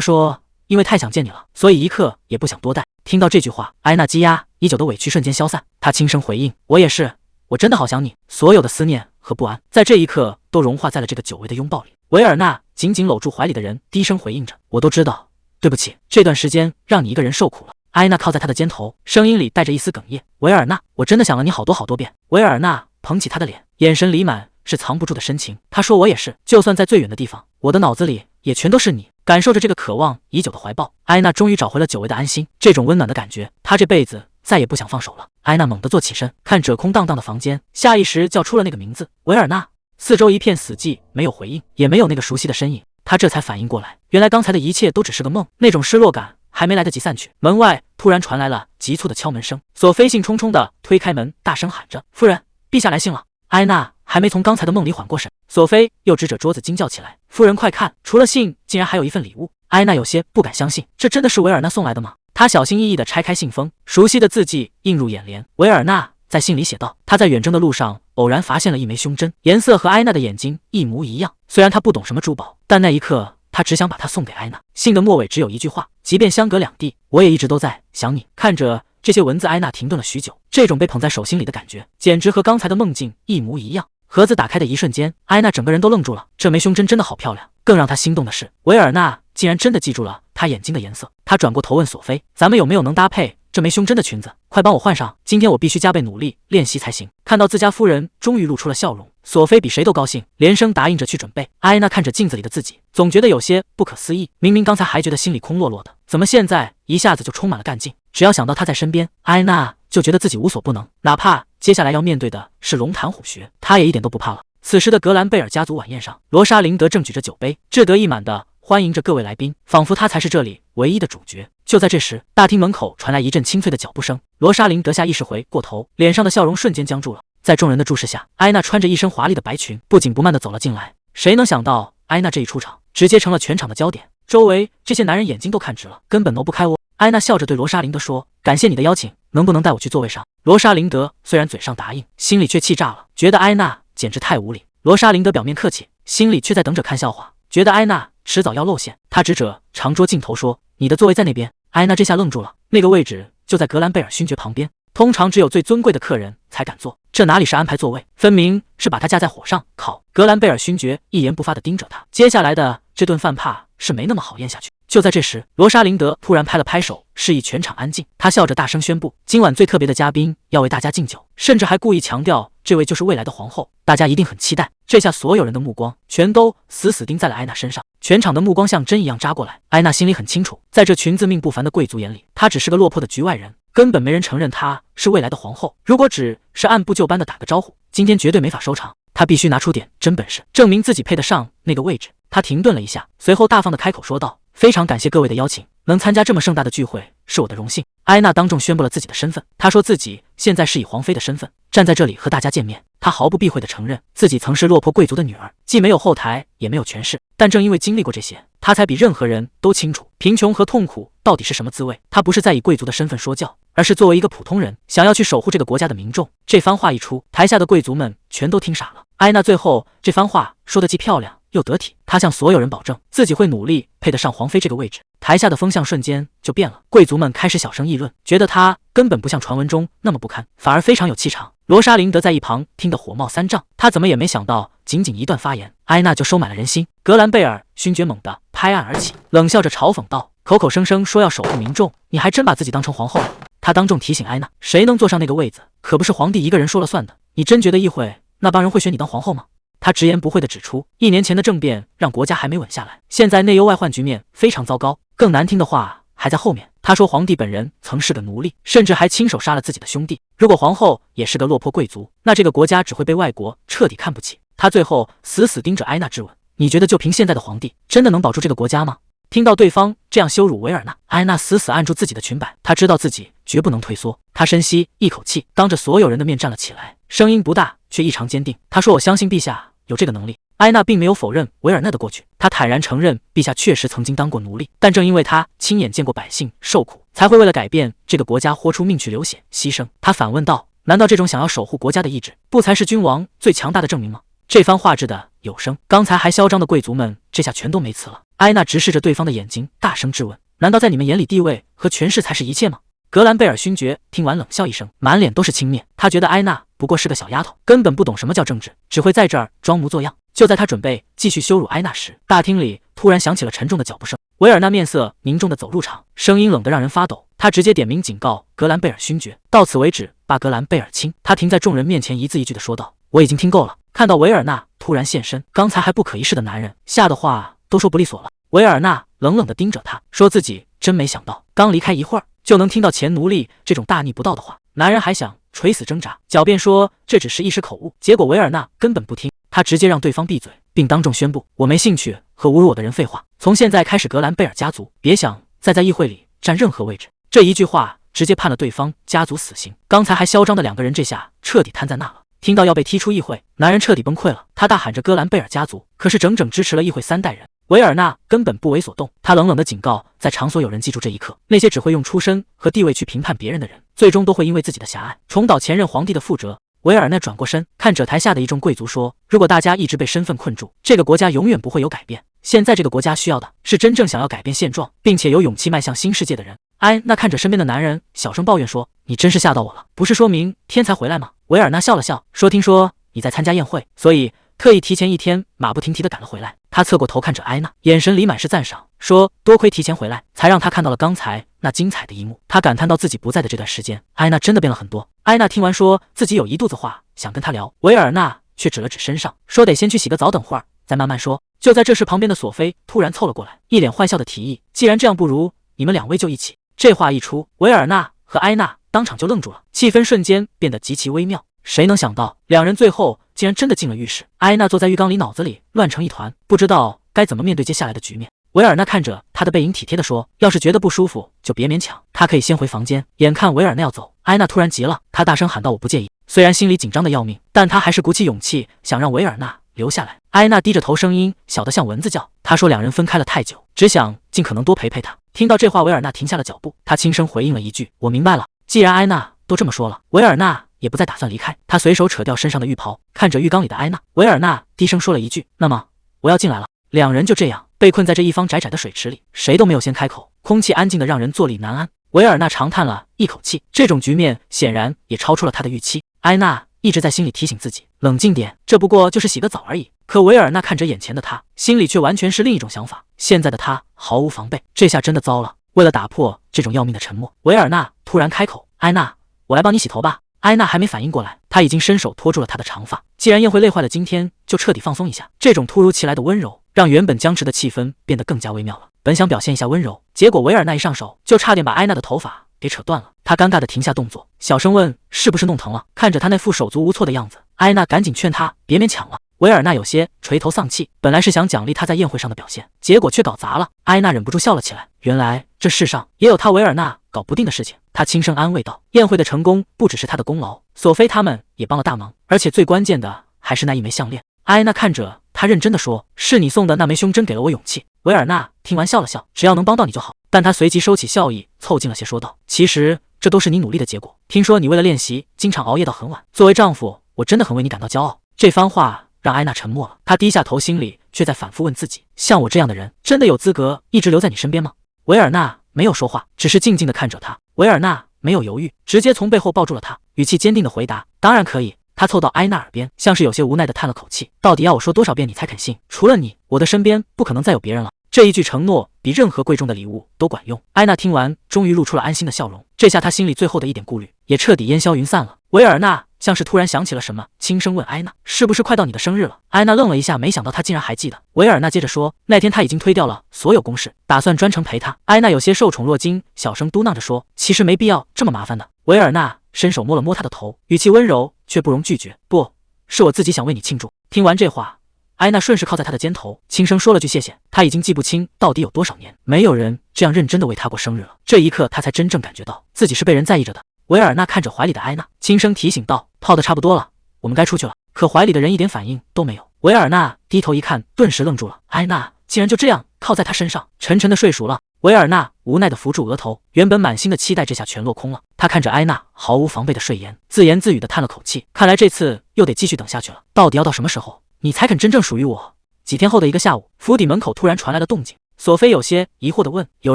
A: 说：“因为太想见你了，所以一刻也不想多待。”听到这句话，埃娜积压已久的委屈瞬间消散，她轻声回应：“我也是，我真的好想你。”所有的思念和不安，在这一刻都融化在了这个久违的拥抱里。维尔纳紧紧搂住怀里的人，低声回应着：“我都知道，对不起，这段时间让你一个人受苦了。”埃娜靠在他的肩头，声音里带着一丝哽咽：“维尔纳，我真的想了你好多好多遍。”维尔纳捧起他的脸，眼神里满是藏不住的深情。他说：“我也是，就算在最远的地方，我的脑子里也全都是你。”感受着这个渴望已久的怀抱，埃娜终于找回了久违的安心。这种温暖的感觉，她这辈子再也不想放手了。埃娜猛地坐起身，看着空荡荡的房间，下意识叫出了那个名字：“维尔纳。”四周一片死寂，没有回应，也没有那个熟悉的身影。她这才反应过来，原来刚才的一切都只是个梦。那种失落感还没来得及散去，门外突然传来了急促的敲门声。索菲兴冲冲地推开门，大声喊着：“夫人，陛下来信了。”埃娜还没从刚才的梦里缓过神，索菲又指着桌子惊叫起来：“夫人快看，除了信，竟然还有一份礼物！”埃娜有些不敢相信，这真的是维尔纳送来的吗？她小心翼翼地拆开信封，熟悉的字迹映入眼帘。维尔纳在信里写道：“他在远征的路上偶然发现了一枚胸针，颜色和埃娜的眼睛一模一样。虽然他不懂什么珠宝，但那一刻他只想把它送给埃娜。”信的末尾只有一句话：“即便相隔两地，我也一直都在想你。”看着这些文字，埃娜停顿了许久，这种被捧在手心里的感觉，简直和刚才的梦境一模一样。盒子打开的一瞬间，埃娜整个人都愣住了。这枚胸针真的好漂亮，更让她心动的是，维尔纳竟然真的记住了她眼睛的颜色。她转过头问索菲：“咱们有没有能搭配这枚胸针的裙子？快帮我换上，今天我必须加倍努力练习才行。”看到自家夫人终于露出了笑容，索菲比谁都高兴，连声答应着去准备。埃娜看着镜子里的自己，总觉得有些不可思议。明明刚才还觉得心里空落落的，怎么现在一下子就充满了干劲？只要想到他在身边，埃娜就觉得自己无所不能，哪怕接下来要面对的是龙潭虎穴，她也一点都不怕了。此时的格兰贝尔家族晚宴上，罗莎琳德正举着酒杯，志得意满地欢迎着各位来宾，仿佛他才是这里唯一的主角。就在这时，大厅门口传来一阵清脆的脚步声，罗莎琳德下意识回过头，脸上的笑容瞬间僵住了。在众人的注视下，埃娜穿着一身华丽的白裙，不紧不慢地走了进来。谁能想到，埃娜这一出场，直接成了全场的焦点，周围这些男人眼睛都看直了，根本挪不开我。埃娜笑着对罗莎琳德说：“感谢你的邀请，能不能带我去座位上？”罗莎琳德虽然嘴上答应，心里却气炸了，觉得埃娜简直太无理。罗莎琳德表面客气，心里却在等着看笑话，觉得埃娜迟早要露馅。她指着长桌尽头说：“你的座位在那边。”埃娜这下愣住了，那个位置就在格兰贝尔勋爵旁边，通常只有最尊贵的客人才敢坐，这哪里是安排座位，分明是把他架在火上烤。格兰贝尔勋爵一言不发地盯着他，接下来的这顿饭怕是没那么好咽下去。就在这时，罗莎琳德突然拍了拍手，示意全场安静。她笑着大声宣布，今晚最特别的嘉宾要为大家敬酒，甚至还故意强调这位就是未来的皇后，大家一定很期待。这下所有人的目光全都死死盯在了埃娜身上，全场的目光像针一样扎过来。埃娜心里很清楚，在这群自命不凡的贵族眼里，她只是个落魄的局外人，根本没人承认她是未来的皇后。如果只是按部就班的打个招呼，今天绝对没法收场。她必须拿出点真本事，证明自己配得上那个位置。她停顿了一下，随后大方地开口说道：“非常感谢各位的邀请，能参加这么盛大的聚会是我的荣幸。”埃娜当众宣布了自己的身份，她说自己现在是以皇妃的身份站在这里和大家见面。她毫不避讳地承认自己曾是落魄贵族的女儿，既没有后台，也没有权势，但正因为经历过这些，她才比任何人都清楚贫穷和痛苦到底是什么滋味。她不是在以贵族的身份说教，而是作为一个普通人，想要去守护这个国家的民众。这番话一出，台下的贵族们全都听傻了。埃娜最后这番话说得既漂亮又得体，她向所有人保证自己会努力配得上皇妃这个位置。台下的风向瞬间就变了，贵族们开始小声议论，觉得她根本不像传闻中那么不堪，反而非常有气场。罗莎琳德在一旁听得火冒三丈，她怎么也没想到，仅仅一段发言，埃娜就收买了人心。格兰贝尔勋爵猛地拍案而起，冷笑着嘲讽道：“口口声声说要守护民众，你还真把自己当成皇后了。”他当众提醒埃娜，谁能坐上那个位子，可不是皇帝一个人说了算的。你真觉得议会那帮人会选你当皇后吗？他直言不讳地指出，1年前的政变让国家还没稳下来，现在内忧外患，局面非常糟糕。更难听的话还在后面。他说皇帝本人曾是个奴隶，甚至还亲手杀了自己的兄弟。如果皇后也是个落魄贵族，那这个国家只会被外国彻底看不起。他最后死死盯着埃娜质问：“你觉得就凭现在的皇帝，真的能保住这个国家吗？”听到对方这样羞辱维尔纳，埃娜死死按住自己的裙摆，她知道自己绝不能退缩。他深吸一口气，当着所有人的面站了起来，声音不大，却异常坚定。他说：“我相信陛下有这个能力。”埃娜并没有否认维尔纳的过去，他坦然承认陛下确实曾经当过奴隶，但正因为他亲眼见过百姓受苦，才会为了改变这个国家豁出命去流血牺牲。他反问道：“难道这种想要守护国家的意志，不才是君王最强大的证明吗？”这番话质的有声，刚才还嚣张的贵族们这下全都没词了。埃娜直视着对方的眼睛，大声质问：“难道在你们眼里地位和权势才是一切吗？”格兰贝尔勋爵听完冷笑一声，满脸都是轻蔑。他觉得埃娜不过是个小丫头，根本不懂什么叫政治，只会在这儿装模作样。就在他准备继续羞辱埃娜时，大厅里突然响起了沉重的脚步声。维尔纳面色凝重地走入场，声音冷得让人发抖。他直接点名警告格兰贝尔勋爵，到此为止，罢格兰贝尔卿。他停在众人面前，一字一句地说道：“我已经听够了。”看到维尔纳突然现身，刚才还不可一世的男人吓得话都说不利索了。维尔纳冷冷地盯着他，说自己真没想到，刚离开一会儿就能听到前奴隶这种大逆不道的话。男人还想垂死挣扎，狡辩说这只是一时口误，结果维尔纳根本不听，他直接让对方闭嘴，并当众宣布：“我没兴趣和侮辱我的人废话。从现在开始，格兰贝尔家族别想再在议会里占任何位置。”这一句话直接判了对方家族死刑。刚才还嚣张的两个人这下彻底瘫在那了。听到要被踢出议会，男人彻底崩溃了，他大喊着格兰贝尔家族可是整整支持了议会3代人。维尔纳根本不为所动，他冷冷地警告，在场所有人记住这一刻，那些只会用出身和地位去评判别人的人，最终都会因为自己的狭隘重蹈前任皇帝的覆辙。维尔纳转过身，看着台下的一众贵族说：“如果大家一直被身份困住，这个国家永远不会有改变。现在这个国家需要的是真正想要改变现状，并且有勇气迈向新世界的人。”埃娜看着身边的男人，小声抱怨说：“你真是吓到我了，不是说明天才回来吗？”维尔纳笑了笑，说：“听说你在参加宴会，所以特意提前1天马不停蹄地赶了回来。”他侧过头看着埃娜，眼神里满是赞赏，说：“多亏提前回来，才让他看到了刚才那精彩的一幕。”他感叹到自己不在的这段时间，埃娜真的变了很多。埃娜听完说自己有一肚子话想跟他聊，维尔纳却指了指身上，说得先去洗个澡，等会儿再慢慢说。就在这时，旁边的索菲突然凑了过来，一脸坏笑的提议：“既然这样，不如你们2位就一起。”这话一出，维尔纳和埃娜当场就愣住了，气氛瞬间变得极其微妙。谁能想到两人最后竟然真的进了浴室？埃娜坐在浴缸里，脑子里乱成一团，不知道该怎么面对接下来的局面。维尔纳看着他的背影，体贴地说：“要是觉得不舒服就别勉强，他可以先回房间。”眼看维尔纳要走，埃娜突然急了，她大声喊道：“我不介意！”虽然心里紧张的要命，但她还是鼓起勇气想让维尔纳留下来。埃娜低着头，声音小得像蚊子叫。她说两人分开了太久，只想尽可能多陪陪他。听到这话，维尔纳停下了脚步，他轻声回应了一句：“我明白了。”既然埃娜都这么说了，维尔纳也不再打算离开。他随手扯掉身上的浴袍，看着浴缸里的埃娜，维尔纳低声说了一句：“那么我要进来了。”两人就这样被困在这一方窄窄的水池里，谁都没有先开口，空气安静的让人坐立难安。维尔纳长叹了一口气，这种局面显然也超出了他的预期。埃娜一直在心里提醒自己冷静点，这不过就是洗个澡而已。可维尔纳看着眼前的他，心里却完全是另一种想法。现在的他毫无防备，这下真的糟了。为了打破这种要命的沉默，维尔纳突然开口：“埃娜，我来帮你洗头吧。”埃娜还没反应过来，他已经伸手拖住了他的长发。既然宴会累坏了，今天就彻底放松一下。这种突如其来的温柔让原本僵持的气氛变得更加微妙了。本想表现一下温柔，结果维尔纳一上手就差点把埃娜的头发给扯断了。他尴尬地停下动作，小声问：“是不是弄疼了？”看着他那副手足无措的样子，埃娜赶紧劝他别勉强了。维尔纳有些垂头丧气，本来是想奖励他在宴会上的表现，结果却搞砸了。埃娜忍不住笑了起来，原来这世上也有他维尔纳搞不定的事情。他轻声安慰道：“宴会的成功不只是他的功劳，索菲他们也帮了大忙，而且最关键的还是那一枚项链。”埃娜看着他认真地说：“是你送的那枚胸针给了我勇气。”维尔纳听完笑了笑，只要能帮到你就好。但他随即收起笑意，凑近了些说道：“其实这都是你努力的结果。听说你为了练习经常熬夜到很晚，作为丈夫，我真的很为你感到骄傲。”这番话让埃娜沉默了，她低下头，心里却在反复问自己：像我这样的人，真的有资格一直留在你身边吗？维尔纳没有说话，只是静静地看着他。维尔纳没有犹豫，直接从背后抱住了他，语气坚定地回答：“当然可以。”他凑到埃娜耳边，像是有些无奈地叹了口气：“到底要我说多少遍你才肯信？除了你，我的身边不可能再有别人了。”这一句承诺比任何贵重的礼物都管用。埃娜听完，终于露出了安心的笑容。这下她心里最后的一点顾虑也彻底烟消云散了。维尔纳像是突然想起了什么，轻声问埃娜：“是不是快到你的生日了？”埃娜愣了一下，没想到他竟然还记得。维尔纳接着说：“那天他已经推掉了所有公事，打算专程陪她。”埃娜有些受宠若惊，小声嘟囔着说：“其实没必要这么麻烦的。”维尔纳伸手摸了摸她的头，语气温柔却不容拒绝：“不是我自己想为你庆祝。”听完这话，埃娜顺势靠在他的肩头，轻声说了句谢谢。他已经记不清到底有多少年没有人这样认真的为他过生日了。这一刻，他才真正感觉到自己是被人在意着的。维尔纳看着怀里的埃娜，轻声提醒道：“泡的差不多了，我们该出去了。”可怀里的人一点反应都没有。维尔纳低头一看，顿时愣住了。埃娜竟然就这样靠在他身上，沉沉的睡熟了。维尔纳无奈地扶住额头，原本满心的期待这下全落空了。他看着埃娜毫无防备的睡颜，自言自语地叹了口气，看来这次又得继续等下去了。到底要到什么时候，你才肯真正属于我？几天后的一个下午，府邸门口突然传来了动静。索菲有些疑惑地问：“有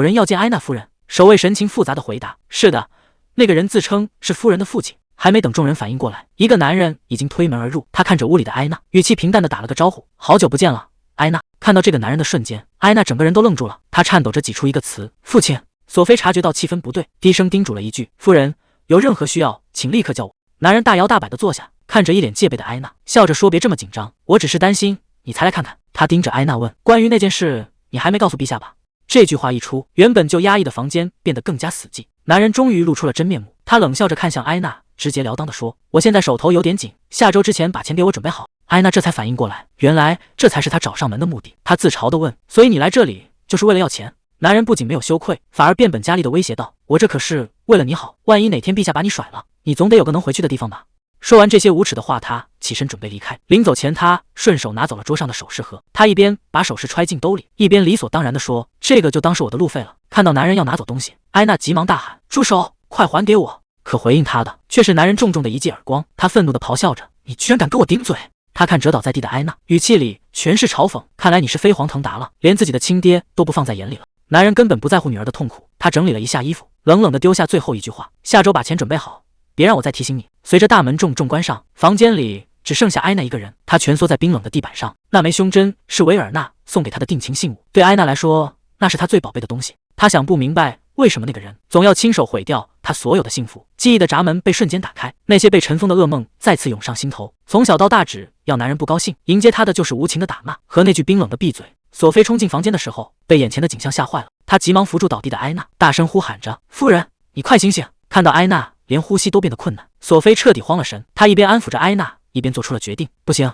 A: 人要见埃娜夫人？”守卫神情复杂地回答：“是的，那个人自称是夫人的父亲。”还没等众人反应过来，一个男人已经推门而入。他看着屋里的埃娜，语气平淡地打了个招呼：“好久不见了，埃娜。”看到这个男人的瞬间，埃娜整个人都愣住了。她颤抖着挤出一个词：“父亲。”索菲察觉到气氛不对，低声叮嘱了一句：“夫人，有任何需要，请立刻叫我。”男人大摇大摆地坐下，看着一脸戒备的埃娜，笑着说：“别这么紧张，我只是担心你才来看看。”他盯着埃娜问：“关于那件事，你还没告诉陛下吧？”这句话一出，原本就压抑的房间变得更加死寂。男人终于露出了真面目，他冷笑着看向埃娜，直截了当地说：“我现在手头有点紧，下周之前把钱给我准备好。”埃娜这才反应过来，原来这才是他找上门的目的。他自嘲地问：“所以你来这里就是为了要钱？”男人不仅没有羞愧，反而变本加厉地威胁道：“我这可是为了你好，万一哪天陛下把你甩了，你总得有个能回去的地方吧？”说完这些无耻的话，他起身准备离开。临走前，他顺手拿走了桌上的首饰盒。他一边把首饰揣进兜里，一边理所当然地说：“这个就当是我的路费了。”看到男人要拿走东西，埃娜急忙大喊：“住手！快还给我！”可回应他的却是男人重重的一记耳光。他愤怒地咆哮着：“你居然敢跟我顶嘴！”他看折倒在地的埃娜，语气里全是嘲讽：“看来你是飞黄腾达了，连自己的亲爹都不放在眼里了。”男人根本不在乎女儿的痛苦，他整理了一下衣服，冷冷地丢下最后一句话：“下周把钱准备好，别让我再提醒你。”随着大门重重关上，房间里只剩下埃娜一个人，她蜷缩在冰冷的地板上。那枚胸针是维尔纳送给她的定情信物，对埃娜来说，那是她最宝贝的东西。她想不明白为什么那个人总要亲手毁掉她所有的幸福。记忆的闸门被瞬间打开，那些被尘封的噩梦再次涌上心头。从小到大，只要男人不高兴，迎接他的就是无情的打骂和那句冰冷的闭嘴。索菲冲进房间的时候，被眼前的景象吓坏了，她急忙扶住倒地的埃娜，大声呼喊着：“夫人，你快醒醒！”看到埃娜连呼吸都变得困难，索菲彻底慌了神。她一边安抚着埃娜，一边做出了决定：“不行，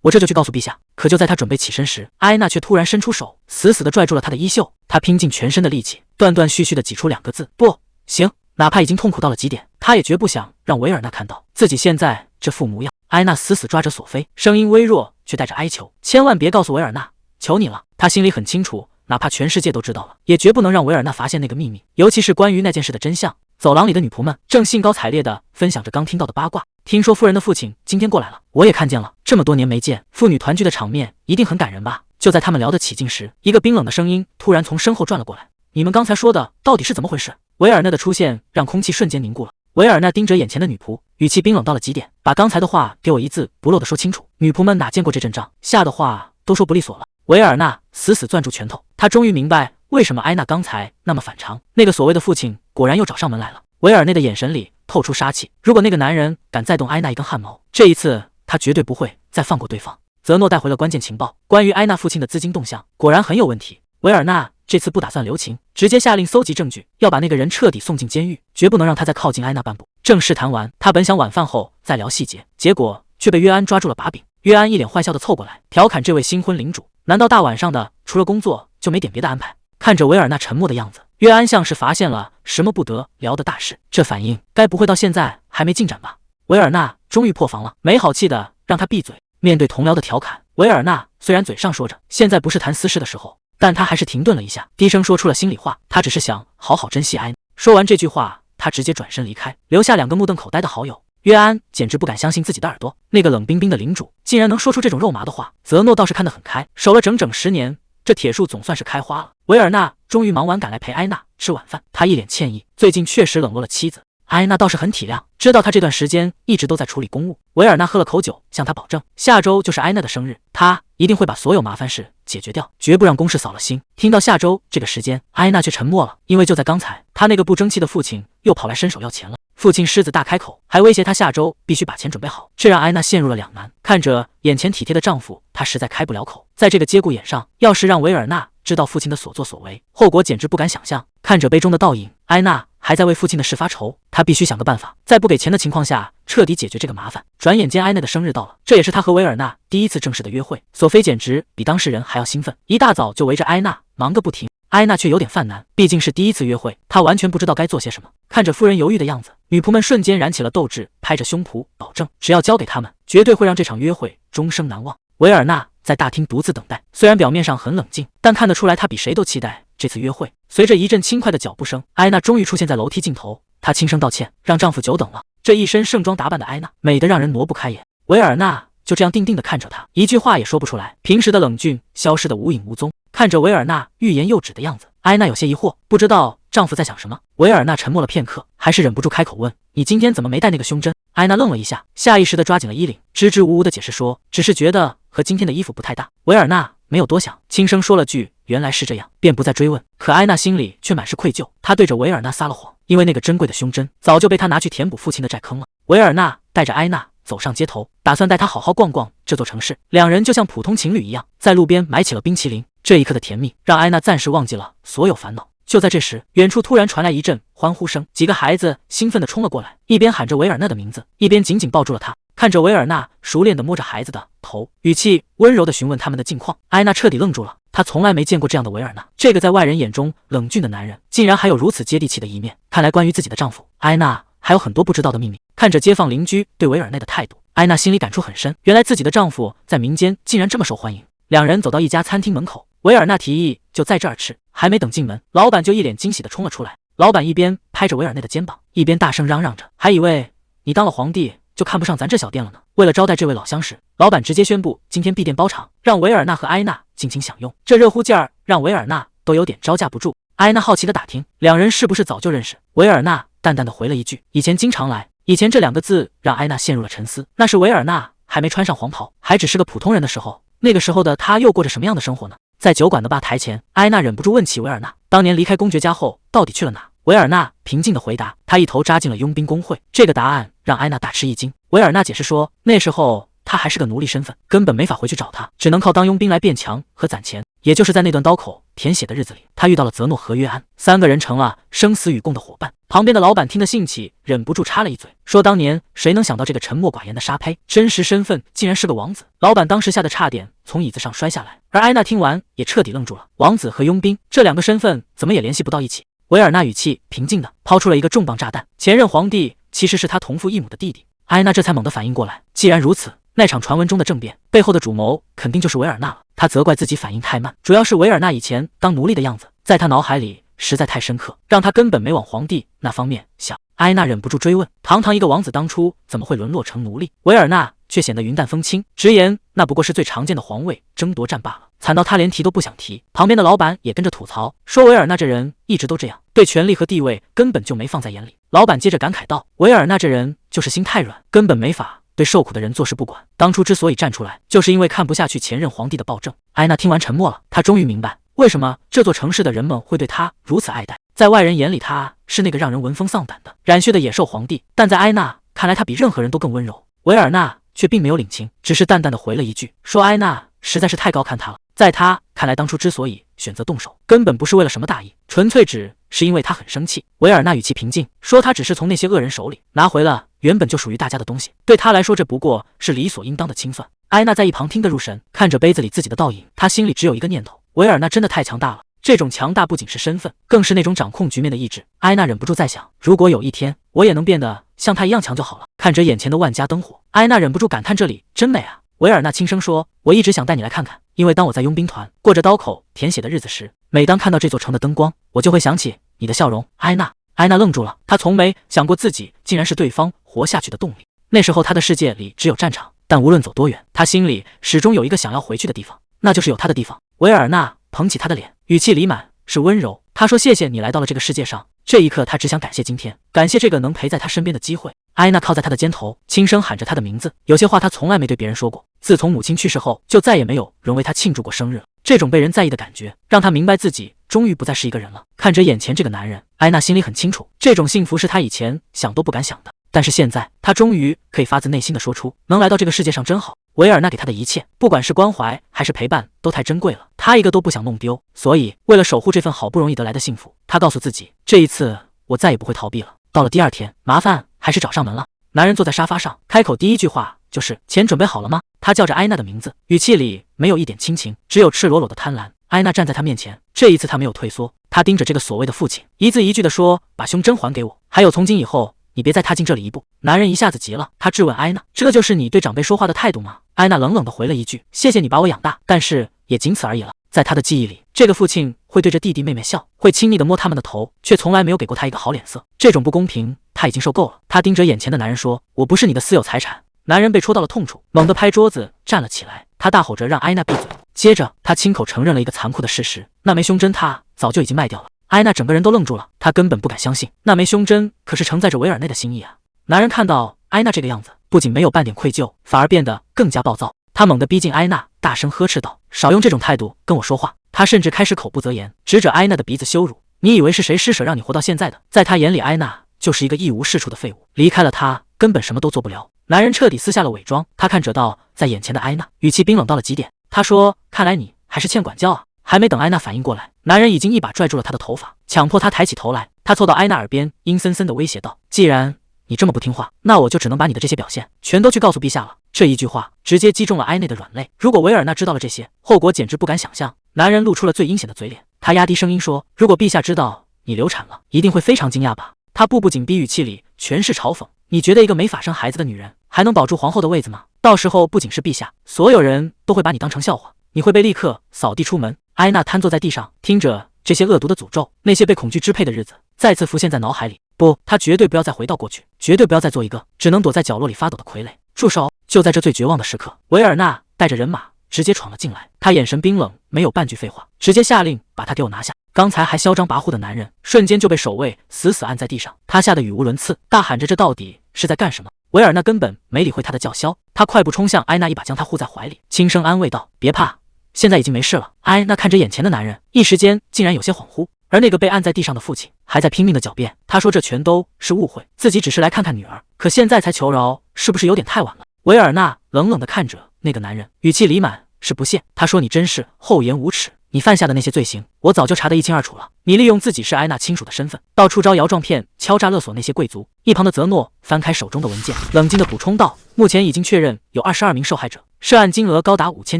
A: 我这就去告诉陛下。”可就在她准备起身时，埃娜却突然伸出手，死死地拽住了她的衣袖。她拼尽全身的力气，断断续续地挤出2个字：“不行！”哪怕已经痛苦到了极点，她也绝不想让维尔纳看到自己现在这副模样。埃娜死死抓着索菲，声音微弱却带着哀求：“千万别告诉维尔纳，求你了！”她心里很清楚，哪怕全世界都知道了，也绝不能让维尔纳发现那个秘密，尤其是关于那件事的真相。走廊里的女仆们正兴高采烈地分享着刚听到的八卦。听说夫人的父亲今天过来了，我也看见了，这么多年没见，父女团聚的场面一定很感人吧？就在他们聊得起劲时，一个冰冷的声音突然从身后转了过来：“你们刚才说的到底是怎么回事？”维尔纳的出现让空气瞬间凝固了。维尔纳盯着眼前的女仆，语气冰冷到了极点：“把刚才的话给我一字不漏地说清楚。”女仆们哪见过这阵仗，吓得话都说不利索了。维尔纳死死攥住拳头，他终于明白为什么埃娜刚才那么反常。那个所谓的父亲果然又找上门来了。维尔内的眼神里透出杀气，如果那个男人敢再动埃娜一根汗毛，这一次他绝对不会再放过对方。泽诺带回了关键情报，关于埃娜父亲的资金动向果然很有问题。维尔纳这次不打算留情，直接下令搜集证据，要把那个人彻底送进监狱，绝不能让他再靠近埃娜半步。正式谈完，他本想晚饭后再聊细节，结果却被约安抓住了把柄。约安一脸坏笑地凑过来，调侃这位新婚领主：“难道大晚上的除了工作就没点别的安排？”看着维尔纳沉默的样子，约安像是发现了什么不得了的大事，这反应该不会到现在还没进展吧？维尔纳终于破防了，没好气的让他闭嘴。面对同僚的调侃，维尔纳虽然嘴上说着现在不是谈私事的时候，但他还是停顿了一下，低声说出了心里话：“他只是想好好珍惜埃娜。”说完这句话，他直接转身离开，留下2个目瞪口呆的好友。约安简直不敢相信自己的耳朵，那个冷冰冰的领主竟然能说出这种肉麻的话。泽诺倒是看得很开，守了整整10年，这铁树总算是开花了。维尔纳终于忙完赶来陪埃娜吃晚饭，他一脸歉意，最近确实冷落了妻子。埃娜倒是很体谅，知道他这段时间一直都在处理公务。维尔纳喝了口酒，向他保证，下周就是埃娜的生日，他一定会把所有麻烦事解决掉，绝不让公事扫了心。听到下周这个时间，埃娜却沉默了，因为就在刚才，他那个不争气的父亲又跑来伸手要钱了。父亲狮子大开口，还威胁他下周必须把钱准备好，这让埃娜陷入了两难。看着眼前体贴的丈夫，她实在开不了口。在这个节骨眼上，要是让维尔纳知道父亲的所作所为，后果简直不敢想象。看着杯中的倒影，埃娜还在为父亲的事发愁，他必须想个办法，在不给钱的情况下彻底解决这个麻烦。转眼间，埃娜的生日到了，这也是他和维尔纳第一次正式的约会。索菲简直比当事人还要兴奋，一大早就围着埃娜忙个不停。埃娜却有点犯难，毕竟是第一次约会，她完全不知道该做些什么。看着夫人犹豫的样子，女仆们瞬间燃起了斗志，拍着胸脯保证，只要交给他们，绝对会让这场约会终生难忘。维尔纳在大厅独自等待，虽然表面上很冷静，但看得出来他比谁都期待这次约会。随着一阵轻快的脚步声，埃娜终于出现在楼梯尽头，她轻声道歉，让丈夫久等了。这一身盛装打扮的埃娜，美得让人挪不开眼。维尔纳就这样定定地看着她，一句话也说不出来，平时的冷峻消失得无影无踪。看着维尔纳欲言又止的样子，埃娜有些疑惑，不知道丈夫在想什么。维尔纳沉默了片刻，还是忍不住开口问：“你今天怎么没戴那个胸针？”埃娜愣了一下，下意识地抓紧了衣领，支支吾吾地解释说：“只是觉得和今天的衣服不太搭。”维尔纳没有多想，轻声说了句：“原来是这样。”便不再追问。可埃娜心里却满是愧疚，她对着维尔纳撒了谎，因为那个珍贵的胸针早就被他拿去填补父亲的债坑了。维尔纳带着埃娜走上街头，打算带她好好逛逛这座城市。两人就像普通情侣一样，在路边买起了冰淇淋。这一刻的甜蜜让埃娜暂时忘记了所有烦恼。就在这时，远处突然传来一阵欢呼声，几个孩子兴奋地冲了过来，一边喊着维尔纳的名字，一边紧紧抱住了他。看着维尔纳熟练地摸着孩子的头，语气温柔地询问他们的近况，埃娜彻底愣住了。她从来没见过这样的维尔纳，这个在外人眼中冷峻的男人，竟然还有如此接地气的一面。看来关于自己的丈夫，埃娜还有很多不知道的秘密。看着街坊邻居对维尔内的态度，埃娜心里感触很深，原来自己的丈夫在民间竟然这么受欢迎。两人走到一家餐厅门口，维尔纳提议就在这儿吃，还没等进门，老板就一脸惊喜地冲了出来。老板一边拍着维尔内的肩膀，一边大声嚷嚷着：“还以为你当了皇帝就看不上咱这小店了呢！”为了招待这位老相识，老板直接宣布今天闭店包场，让维尔纳和埃娜尽情享用。这热乎劲儿让维尔纳都有点招架不住。埃娜好奇地打听两人是不是早就认识，维尔纳淡淡地回了一句：“以前经常来。”以前这两个字让埃娜陷入了沉思。那是维尔纳还没穿上黄袍，还只是个普通人的时候，那个时候的他又过着什么样的生活呢？在酒馆的吧台前，埃娜忍不住问起维尔纳当年离开公爵家后到底去了哪。维尔纳平静地回答：“他一头扎进了佣兵工会。”这个答案让埃娜大吃一惊。维尔纳解释说，那时候他还是个奴隶身份，根本没法回去找他，只能靠当佣兵来变强和攒钱。也就是在那段刀口舔血的日子里，他遇到了泽诺和约安，三个人成了生死与共的伙伴。旁边的老板听得兴起，忍不住插了一嘴，说当年谁能想到这个沉默寡言的沙胚，真实身份竟然是个王子。老板当时吓得差点从椅子上摔下来，而埃娜听完也彻底愣住了。王子和佣兵这两个身份怎么也联系不到一起？维尔纳语气平静地抛出了一个重磅炸弹，前任皇帝其实是他同父异母的弟弟。埃娜这才猛地反应过来，既然如此，那场传闻中的政变背后的主谋肯定就是维尔纳了。他责怪自己反应太慢，主要是维尔纳以前当奴隶的样子在他脑海里实在太深刻，让他根本没往皇帝那方面想。埃娜忍不住追问，堂堂一个王子当初怎么会沦落成奴隶？维尔纳却显得云淡风轻，直言那不过是最常见的皇位争夺战罢了，惨到他连提都不想提。旁边的老板也跟着吐槽，说维尔纳这人一直都这样，对权力和地位根本就没放在眼里。老板接着感慨道，维尔纳这人就是心太软，根本没法对受苦的人坐视不管，当初之所以站出来，就是因为看不下去前任皇帝的暴政。埃娜听完沉默了，她终于明白为什么这座城市的人们会对他如此爱戴。在外人眼里，他是那个让人闻风丧胆的染血的野兽皇帝，但在埃娜看来，他比任何人都更温柔。维尔纳却并没有领情，只是淡淡的回了一句，说埃娜实在是太高看他了。在他看来，当初之所以选择动手，根本不是为了什么大义，纯粹只是因为他很生气。维尔纳语气平静，说他只是从那些恶人手里拿回了原本就属于大家的东西，对他来说，这不过是理所应当的清算。埃娜在一旁听得入神，看着杯子里自己的倒影，她心里只有一个念头：维尔纳真的太强大了。这种强大不仅是身份，更是那种掌控局面的意志。埃娜忍不住在想，如果有一天我也能变得像他一样强就好了。看着眼前的万家灯火，埃娜忍不住感叹，这里真美啊。维尔纳轻声说，我一直想带你来看看，因为当我在佣兵团过着刀口舔血的日子时，每当看到这座城的灯光，我就会想起你的笑容。埃娜愣住了，她从没想过自己竟然是对方活下去的动力。那时候她的世界里只有战场，但无论走多远，她心里始终有一个想要回去的地方，那就是有她的地方。维尔纳捧起她的脸，语气里满是温柔，他说，谢谢你来到了这个世界上。这一刻他只想感谢今天，感谢这个能陪在他身边的机会。埃娜靠在他的肩头，轻声喊着他的名字，有些话他从来没对别人说过。自从母亲去世后，就再也没有人为他庆祝过生日了。这种被人在意的感觉让他明白自己终于不再是一个人了。看着眼前这个男人，埃娜心里很清楚，这种幸福是他以前想都不敢想的，但是现在他终于可以发自内心的说出，能来到这个世界上真好。维尔纳给他的一切，不管是关怀还是陪伴，都太珍贵了，他一个都不想弄丢。所以为了守护这份好不容易得来的幸福，他告诉自己，这一次我再也不会逃避了。到了第二天，麻烦还是找上门了。男人坐在沙发上，开口第一句话就是钱准备好了吗？他叫着艾娜的名字，语气里没有一点亲情，只有赤裸裸的贪婪。艾娜站在他面前，这一次他没有退缩，他盯着这个所谓的父亲，一字一句地说：“把胸针还给我，还有从今以后你别再踏进这里一步。”男人一下子急了，他质问艾娜：“这就是你对长辈说话的态度吗？”艾娜冷冷地回了一句：“谢谢你把我养大，但是也仅此而已了。”在他的记忆里，这个父亲会对着弟弟妹妹笑，会亲昵地摸他们的头，却从来没有给过他一个好脸色。这种不公平他已经受够了。他盯着眼前的男人说：“我不是你的私有财产。”男人被戳到了痛处，猛地拍桌子站了起来，他大吼着让艾娜闭嘴。接着他亲口承认了一个残酷的事实，那枚胸针他早就已经卖掉了。艾娜整个人都愣住了，她根本不敢相信，那枚胸针可是承载着维尔内的心意啊。男人看到艾娜这个样子，不仅没有半点愧疚，反而变得更加暴躁。他猛地逼近艾娜，大声呵斥道：“少用这种态度跟我说话！”他甚至开始口不择言，指着艾娜的鼻子羞辱：“你以为是谁施舍让你活到现在的？”在他眼里，艾娜就是一个一无是处的废物，离开了他根本什么都做不了。男人彻底撕下了伪装，他看着到在眼前的艾娜，语气冰冷到了极点。他说：“看来你还是欠管教啊！”还没等艾娜反应过来，男人已经一把拽住了她的头发，强迫她抬起头来。他凑到艾娜耳边，阴森森地威胁道：“既然你这么不听话，那我就只能把你的这些表现全都去告诉陛下了。”这一句话直接击中了艾内的软肋。如果维尔纳知道了这些，后果简直不敢想象。男人露出了最阴险的嘴脸，他压低声音说：“如果陛下知道你流产了，一定会非常惊讶吧？”他步步紧逼，语气里全是嘲讽。“你觉得一个没法生孩子的女人还能保住皇后的位子吗？到时候不仅是陛下，所有人都会把你当成笑话，你会被立刻扫地出门。”艾娜瘫坐在地上，听着这些恶毒的诅咒，那些被恐惧支配的日子再次浮现在脑海里。不，他绝对不要再回到过去，绝对不要再做一个只能躲在角落里发抖的傀儡。住手！就在这最绝望的时刻，维尔纳带着人马直接闯了进来，他眼神冰冷，没有半句废话，直接下令把他给我拿下。刚才还嚣张跋扈的男人，瞬间就被守卫死死按在地上，他吓得语无伦次，大喊着这到底是在干什么？维尔纳根本没理会他的叫嚣，他快步冲向艾娜，一把将她护在怀里，轻声安慰道：“别怕，现在已经没事了。”艾娜看着眼前的男人，一时间竟然有些恍惚，而那个被按在地上的父亲还在拼命的狡辩，他说这全都是误会，自己只是来看看女儿，可现在才求饶，是不是有点太晚了？维尔纳冷冷地看着那个男人，语气里满是不屑。他说：“你真是厚颜无耻，你犯下的那些罪行，我早就查得一清二楚了。你利用自己是艾娜亲属的身份，到处招摇撞骗，敲诈勒索那些贵族。”一旁的泽诺翻开手中的文件，冷静地补充道：“目前已经确认有22名受害者，涉案金额高达5000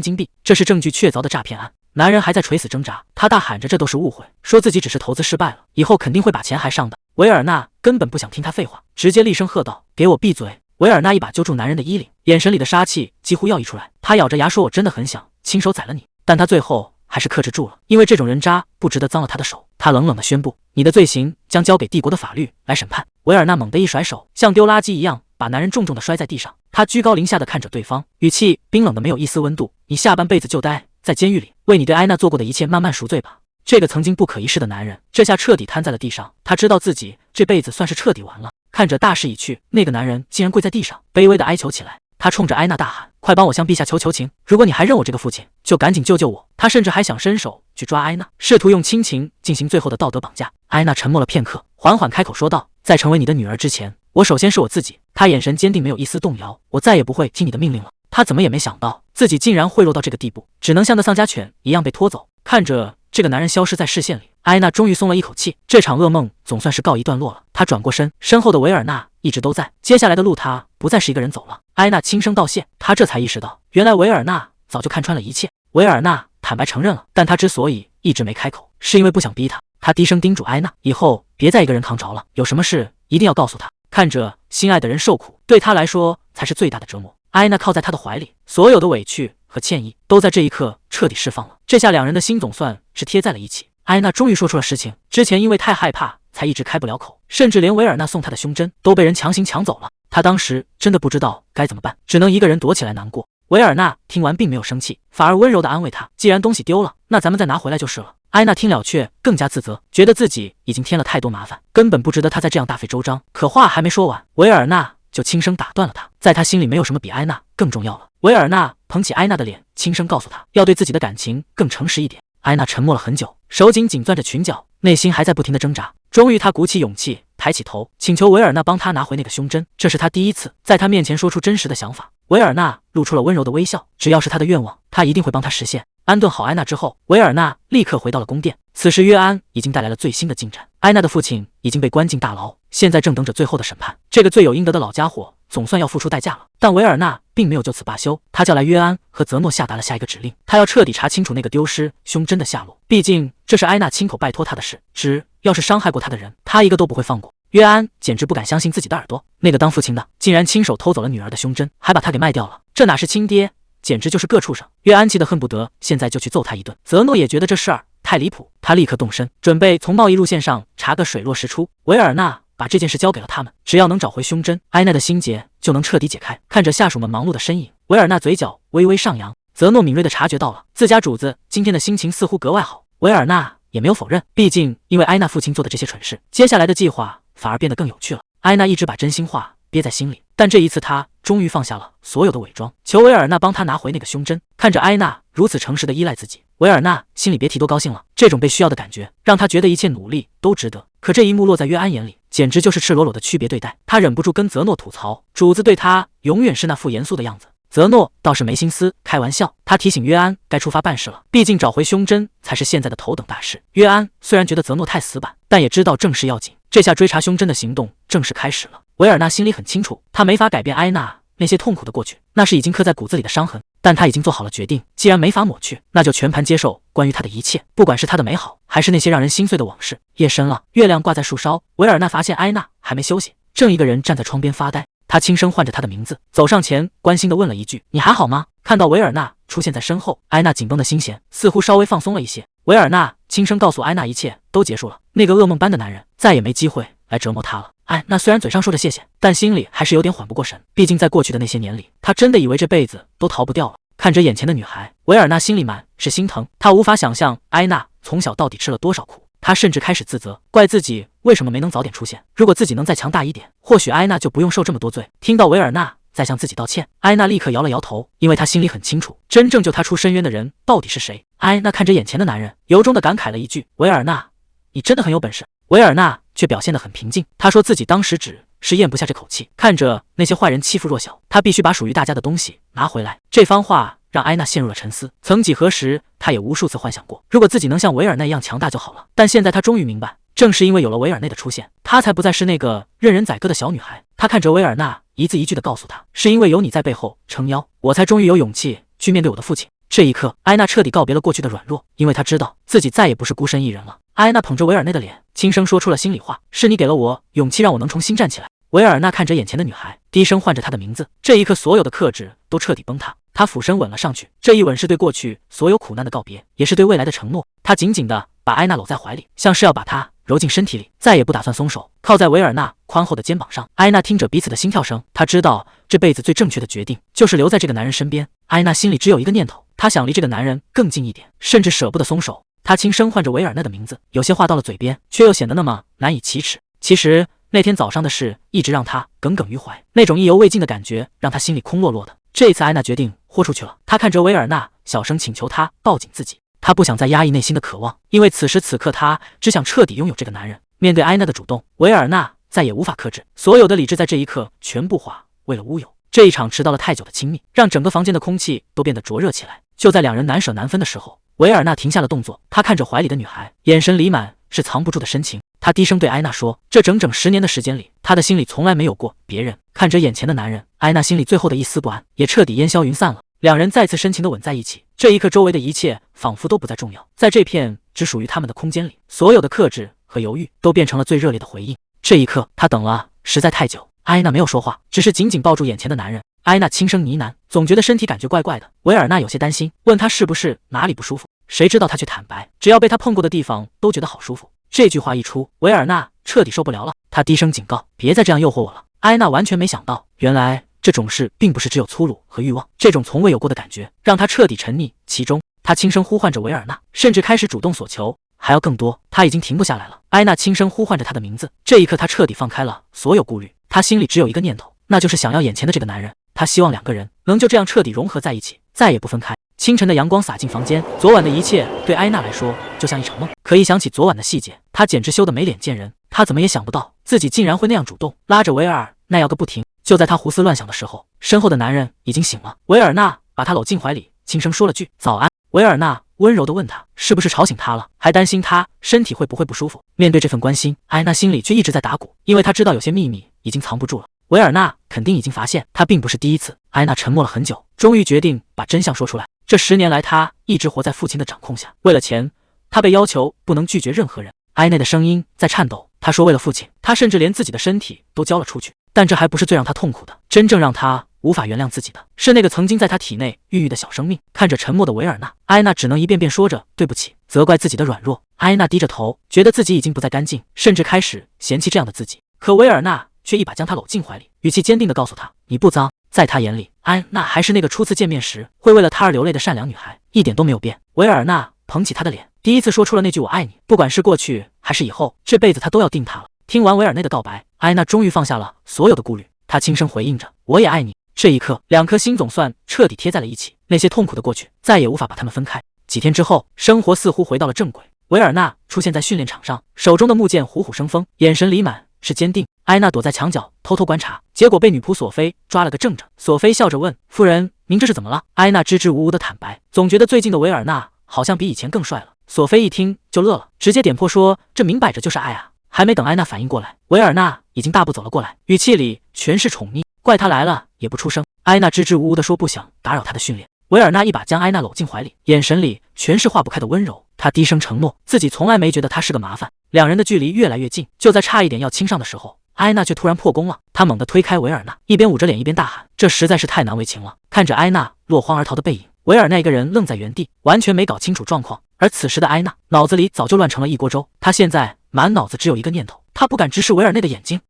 A: 金币，这是证据确凿的诈骗案。”男人还在垂死挣扎，他大喊着这都是误会，说自己只是投资失败了，以后肯定会把钱还上的。维尔纳根本不想听他废话，直接厉声喝道：“给我闭嘴！”维尔纳一把揪住男人的衣领，眼神里的杀气几乎要溢出来。他咬着牙说：“我真的很想亲手宰了你。”但他最后还是克制住了，因为这种人渣不值得脏了他的手。他冷冷地宣布：“你的罪行将交给帝国的法律来审判。”维尔纳猛地一甩手，像丢垃圾一样把男人重重地摔在地上。他居高临下地看着对方，语气冰冷的没有一丝温度：“你下半辈子就待在监狱里，为你对艾娜做过的一切慢慢赎罪吧。”这个曾经不可一世的男人，这下彻底瘫在了地上。他知道自己这辈子算是彻底完了。看着大势已去，那个男人竟然跪在地上，卑微地哀求起来。他冲着艾娜大喊：“快帮我向陛下求情！如果你还认我这个父亲，就赶紧救救我！”他甚至还想伸手去抓艾娜，试图用亲情进行最后的道德绑架。艾娜沉默了片刻，缓缓开口说道：“在成为你的女儿之前，我首先是我自己。”她眼神坚定，没有一丝动摇。“我再也不会听你的命令了。”她怎么也没想到，自己竟然贿赂到这个地步，只能像个丧家犬一样被拖走。看着这个男人消失在视线里，艾娜终于松了一口气，这场噩梦总算是告一段落了。她转过身，身后的维尔纳一直都在，接下来的路她不再是一个人走了。艾娜轻声道谢，她这才意识到，原来维尔纳早就看穿了一切。维尔纳坦白承认了，但他之所以一直没开口，是因为不想逼他。他低声叮嘱艾娜，以后别再一个人扛着了，有什么事一定要告诉他。看着心爱的人受苦，对他来说才是最大的折磨。艾娜靠在他的怀里，所有的委屈和歉意都在这一刻彻底释放了。这下两人的心总算是贴在了一起。艾娜终于说出了实情，之前因为太害怕才一直开不了口，甚至连维尔纳送她的胸针都被人强行抢走了。她当时真的不知道该怎么办，只能一个人躲起来难过。维尔纳听完并没有生气，反而温柔地安慰她：“既然东西丢了，那咱们再拿回来就是了。”艾娜听了却更加自责，觉得自己已经添了太多麻烦，根本不值得她再这样大费周章。可话还没说完，维尔纳就轻声打断了她。在他心里没有什么比艾娜更重要了。维尔纳捧起艾娜的脸，轻声告诉她要对自己的感情更诚实一点。艾娜沉默了很久，手紧紧攥着裙角，内心还在不停地挣扎。终于她鼓起勇气抬起头，请求维尔纳帮她拿回那个胸针。这是她第一次在他面前说出真实的想法。维尔纳露出了温柔的微笑，只要是他的愿望，他一定会帮他实现。安顿好埃娜之后，维尔纳立刻回到了宫殿。此时约安已经带来了最新的进展，埃娜的父亲已经被关进大牢，现在正等着最后的审判。这个罪有应得的老家伙总算要付出代价了。但维尔纳并没有就此罢休，他叫来约安和泽诺，下达了下一个指令，他要彻底查清楚那个丢失胸针的下落，毕竟这是埃娜亲口拜托他的事，要是伤害过他的人，他一个都不会放过。约安简直不敢相信自己的耳朵，那个当父亲的竟然亲手偷走了女儿的胸针，还把她给卖掉了，这哪是亲爹，简直就是个畜生！约安气得恨不得现在就去揍他一顿。泽诺也觉得这事儿太离谱，他立刻动身，准备从贸易路线上查个水落石出。维尔纳把这件事交给了他们，只要能找回胸针，埃娜的心结就能彻底解开。看着下属们忙碌的身影，维尔纳嘴角微微上扬。泽诺敏锐地察觉到了自家主子今天的心情似乎格外好，维尔纳也没有否认，毕竟因为埃娜父亲做的这些蠢事，接下来的计划反而变得更有趣了。埃娜一直把真心话憋在心里，但这一次她终于放下了所有的伪装，求维尔纳帮她拿回那个胸针。看着埃娜如此诚实的依赖自己，维尔纳心里别提多高兴了。这种被需要的感觉让他觉得一切努力都值得。可这一幕落在约安眼里，简直就是赤裸裸的区别对待。他忍不住跟泽诺吐槽，主子对他永远是那副严肃的样子。泽诺倒是没心思开玩笑，他提醒约安该出发办事了，毕竟找回胸针才是现在的头等大事。约安虽然觉得泽诺太死板，但也知道正事要紧，这下追查胸针的行动正式开始了。维尔纳心里很清楚，他没法改变埃娜那些痛苦的过去，那是已经刻在骨子里的伤痕，但他已经做好了决定，既然没法抹去，那就全盘接受关于他的一切，不管是他的美好，还是那些让人心碎的往事。夜深了，月亮挂在树梢，维尔纳发现埃娜还没休息，正一个人站在窗边发呆。他轻声唤着她的名字，走上前关心地问了一句：“你还好吗？”看到维尔纳出现在身后，埃娜紧绷的心弦似乎稍微放松了一些。维尔纳轻声告诉埃娜，一切都结束了，那个噩梦般的男人再也没机会来折磨她了。埃娜虽然嘴上说着谢谢，但心里还是有点缓不过神，毕竟在过去的那些年里，她真的以为这辈子都逃不掉了。看着眼前的女孩，维尔纳心里满是心疼，他无法想象埃娜从小到底吃了多少苦。他甚至开始自责，怪自己为什么没能早点出现。如果自己能再强大一点，或许埃娜就不用受这么多罪。听到维尔纳在向自己道歉，埃娜立刻摇了摇头，因为她心里很清楚，真正救她出深渊的人到底是谁。埃娜看着眼前的男人，由衷的感慨了一句：“维尔纳，你真的很有本事。”维尔纳却表现得很平静，他说自己当时只是咽不下这口气，看着那些坏人欺负弱小，他必须把属于大家的东西拿回来。这番话让埃娜陷入了沉思。曾几何时，她也无数次幻想过，如果自己能像维尔内一样强大就好了。但现在她终于明白，正是因为有了维尔内的出现，她才不再是那个任人宰割的小女孩。她看着维尔纳，一字一句地告诉他：“是因为有你在背后撑腰，我才终于有勇气去面对我的父亲。”这一刻，埃娜彻底告别了过去的软弱，因为她知道自己再也不是孤身一人了。埃娜捧着维尔内的脸，轻声说出了心里话：“是你给了我勇气，让我能重新站起来。”维尔纳看着眼前的女孩，低声唤着她的名字。这一刻，所有的克制都彻底崩塌。他俯身吻了上去，这一吻是对过去所有苦难的告别，也是对未来的承诺。他紧紧地把埃娜搂在怀里，像是要把她揉进身体里，再也不打算松手，靠在维尔纳宽厚的肩膀上。埃娜听着彼此的心跳声，她知道这辈子最正确的决定就是留在这个男人身边。埃娜心里只有一个念头，她想离这个男人更近一点，甚至舍不得松手。她轻声唤着维尔纳的名字，有些话到了嘴边，却又显得那么难以启齿。其实那天早上的事一直让她耿耿于怀，那种意犹未尽的感觉让她心里空落落的。这一次，埃娜决定豁出去了。她看着维尔纳，小声请求他抱紧自己。她不想再压抑内心的渴望，因为此时此刻她只想彻底拥有这个男人。面对埃娜的主动，维尔纳再也无法克制，所有的理智在这一刻全部化为了乌有。这一场迟到了太久的亲密，让整个房间的空气都变得灼热起来。就在两人难舍难分的时候，维尔纳停下了动作，他看着怀里的女孩，眼神里满是藏不住的深情。他低声对埃娜说：“这整整10年的时间里，他的心里从来没有过别人。”看着眼前的男人，埃娜心里最后的一丝不安也彻底烟消云散了。两人再次深情地吻在一起，这一刻周围的一切仿佛都不再重要，在这片只属于他们的空间里，所有的克制和犹豫都变成了最热烈的回应。这一刻，他等了实在太久。埃娜没有说话，只是紧紧抱住眼前的男人。埃娜轻声呢喃，总觉得身体感觉怪怪的。维尔纳有些担心，问他是不是哪里不舒服。谁知道他却坦白，只要被他碰过的地方都觉得好舒服。这句话一出，维尔纳彻底受不了了，他低声警告：“别再这样诱惑我了。”埃娜完全没想到，原来这种事并不是只有粗鲁和欲望，这种从未有过的感觉让他彻底沉溺其中。他轻声呼唤着维尔纳，甚至开始主动索求，还要更多。他已经停不下来了。埃娜轻声呼唤着他的名字，这一刻他彻底放开了所有顾虑，他心里只有一个念头，那就是想要眼前的这个男人。他希望两个人能就这样彻底融合在一起，再也不分开。清晨的阳光洒进房间，昨晚的一切对埃娜来说就像一场梦。可一想起昨晚的细节，她简直羞得没脸见人。她怎么也想不到自己竟然会那样主动，拉着维尔纳要个不停。就在她胡思乱想的时候，身后的男人已经醒了。维尔纳把她搂进怀里，轻声说了句早安。维尔纳温柔地问他是不是吵醒他了，还担心他身体会不会不舒服。面对这份关心，艾娜心里却一直在打鼓，因为她知道有些秘密已经藏不住了。维尔纳肯定已经发现，他并不是第一次。艾娜沉默了很久，终于决定把真相说出来。这10年来，她一直活在父亲的掌控下，为了钱，她被要求不能拒绝任何人。艾内的声音在颤抖，她说为了父亲，她甚至连自己的身体都交了出去。但这还不是最让她痛苦的，真正让她无法原谅自己的是那个曾经在她体内孕育的小生命。看着沉默的维尔纳，艾娜只能一遍遍说着对不起，责怪自己的软弱。艾娜低着头，觉得自己已经不再干净，甚至开始嫌弃这样的自己。可维尔纳却一把将她搂进怀里，语气坚定地告诉她：“你不脏。”在他眼里，安娜还是那个初次见面时会为了他而流泪的善良女孩，一点都没有变。维尔纳捧起她的脸，第一次说出了那句“我爱你”。不管是过去还是以后，这辈子他都要定她了。听完维尔内的告白，安娜终于放下了所有的顾虑，她轻声回应着：“我也爱你。”这一刻，两颗心总算彻底贴在了一起，那些痛苦的过去再也无法把他们分开。几天之后，生活似乎回到了正轨。维尔纳出现在训练场上，手中的木剑虎虎生风，眼神里满是坚定。艾娜躲在墙角偷偷观察，结果被女仆索菲抓了个正着。索菲笑着问：“夫人，您这是怎么了？”艾娜支支吾吾的坦白，总觉得最近的维尔纳好像比以前更帅了。索菲一听就乐了，直接点破说：“这明摆着就是爱啊！”还没等艾娜反应过来，维尔纳已经大步走了过来，语气里全是宠溺。怪他来了也不出声。艾娜支支吾吾的说不想打扰他的训练。维尔纳一把将艾娜搂进怀里，眼神里全是化不开的温柔。他低声承诺自己从来没觉得他是个麻烦。两人的距离越来越近，就在差一点要亲上的时候，艾娜却突然破功了。她猛地推开维尔纳，一边捂着脸一边大喊：“这实在是太难为情了！”看着艾娜落荒而逃的背影，维尔纳一个人愣在原地，完全没搞清楚状况。而此时的艾娜脑子里早就乱成了一锅粥，她现在满脑子只有一个念头：她不敢直视维尔内的眼睛。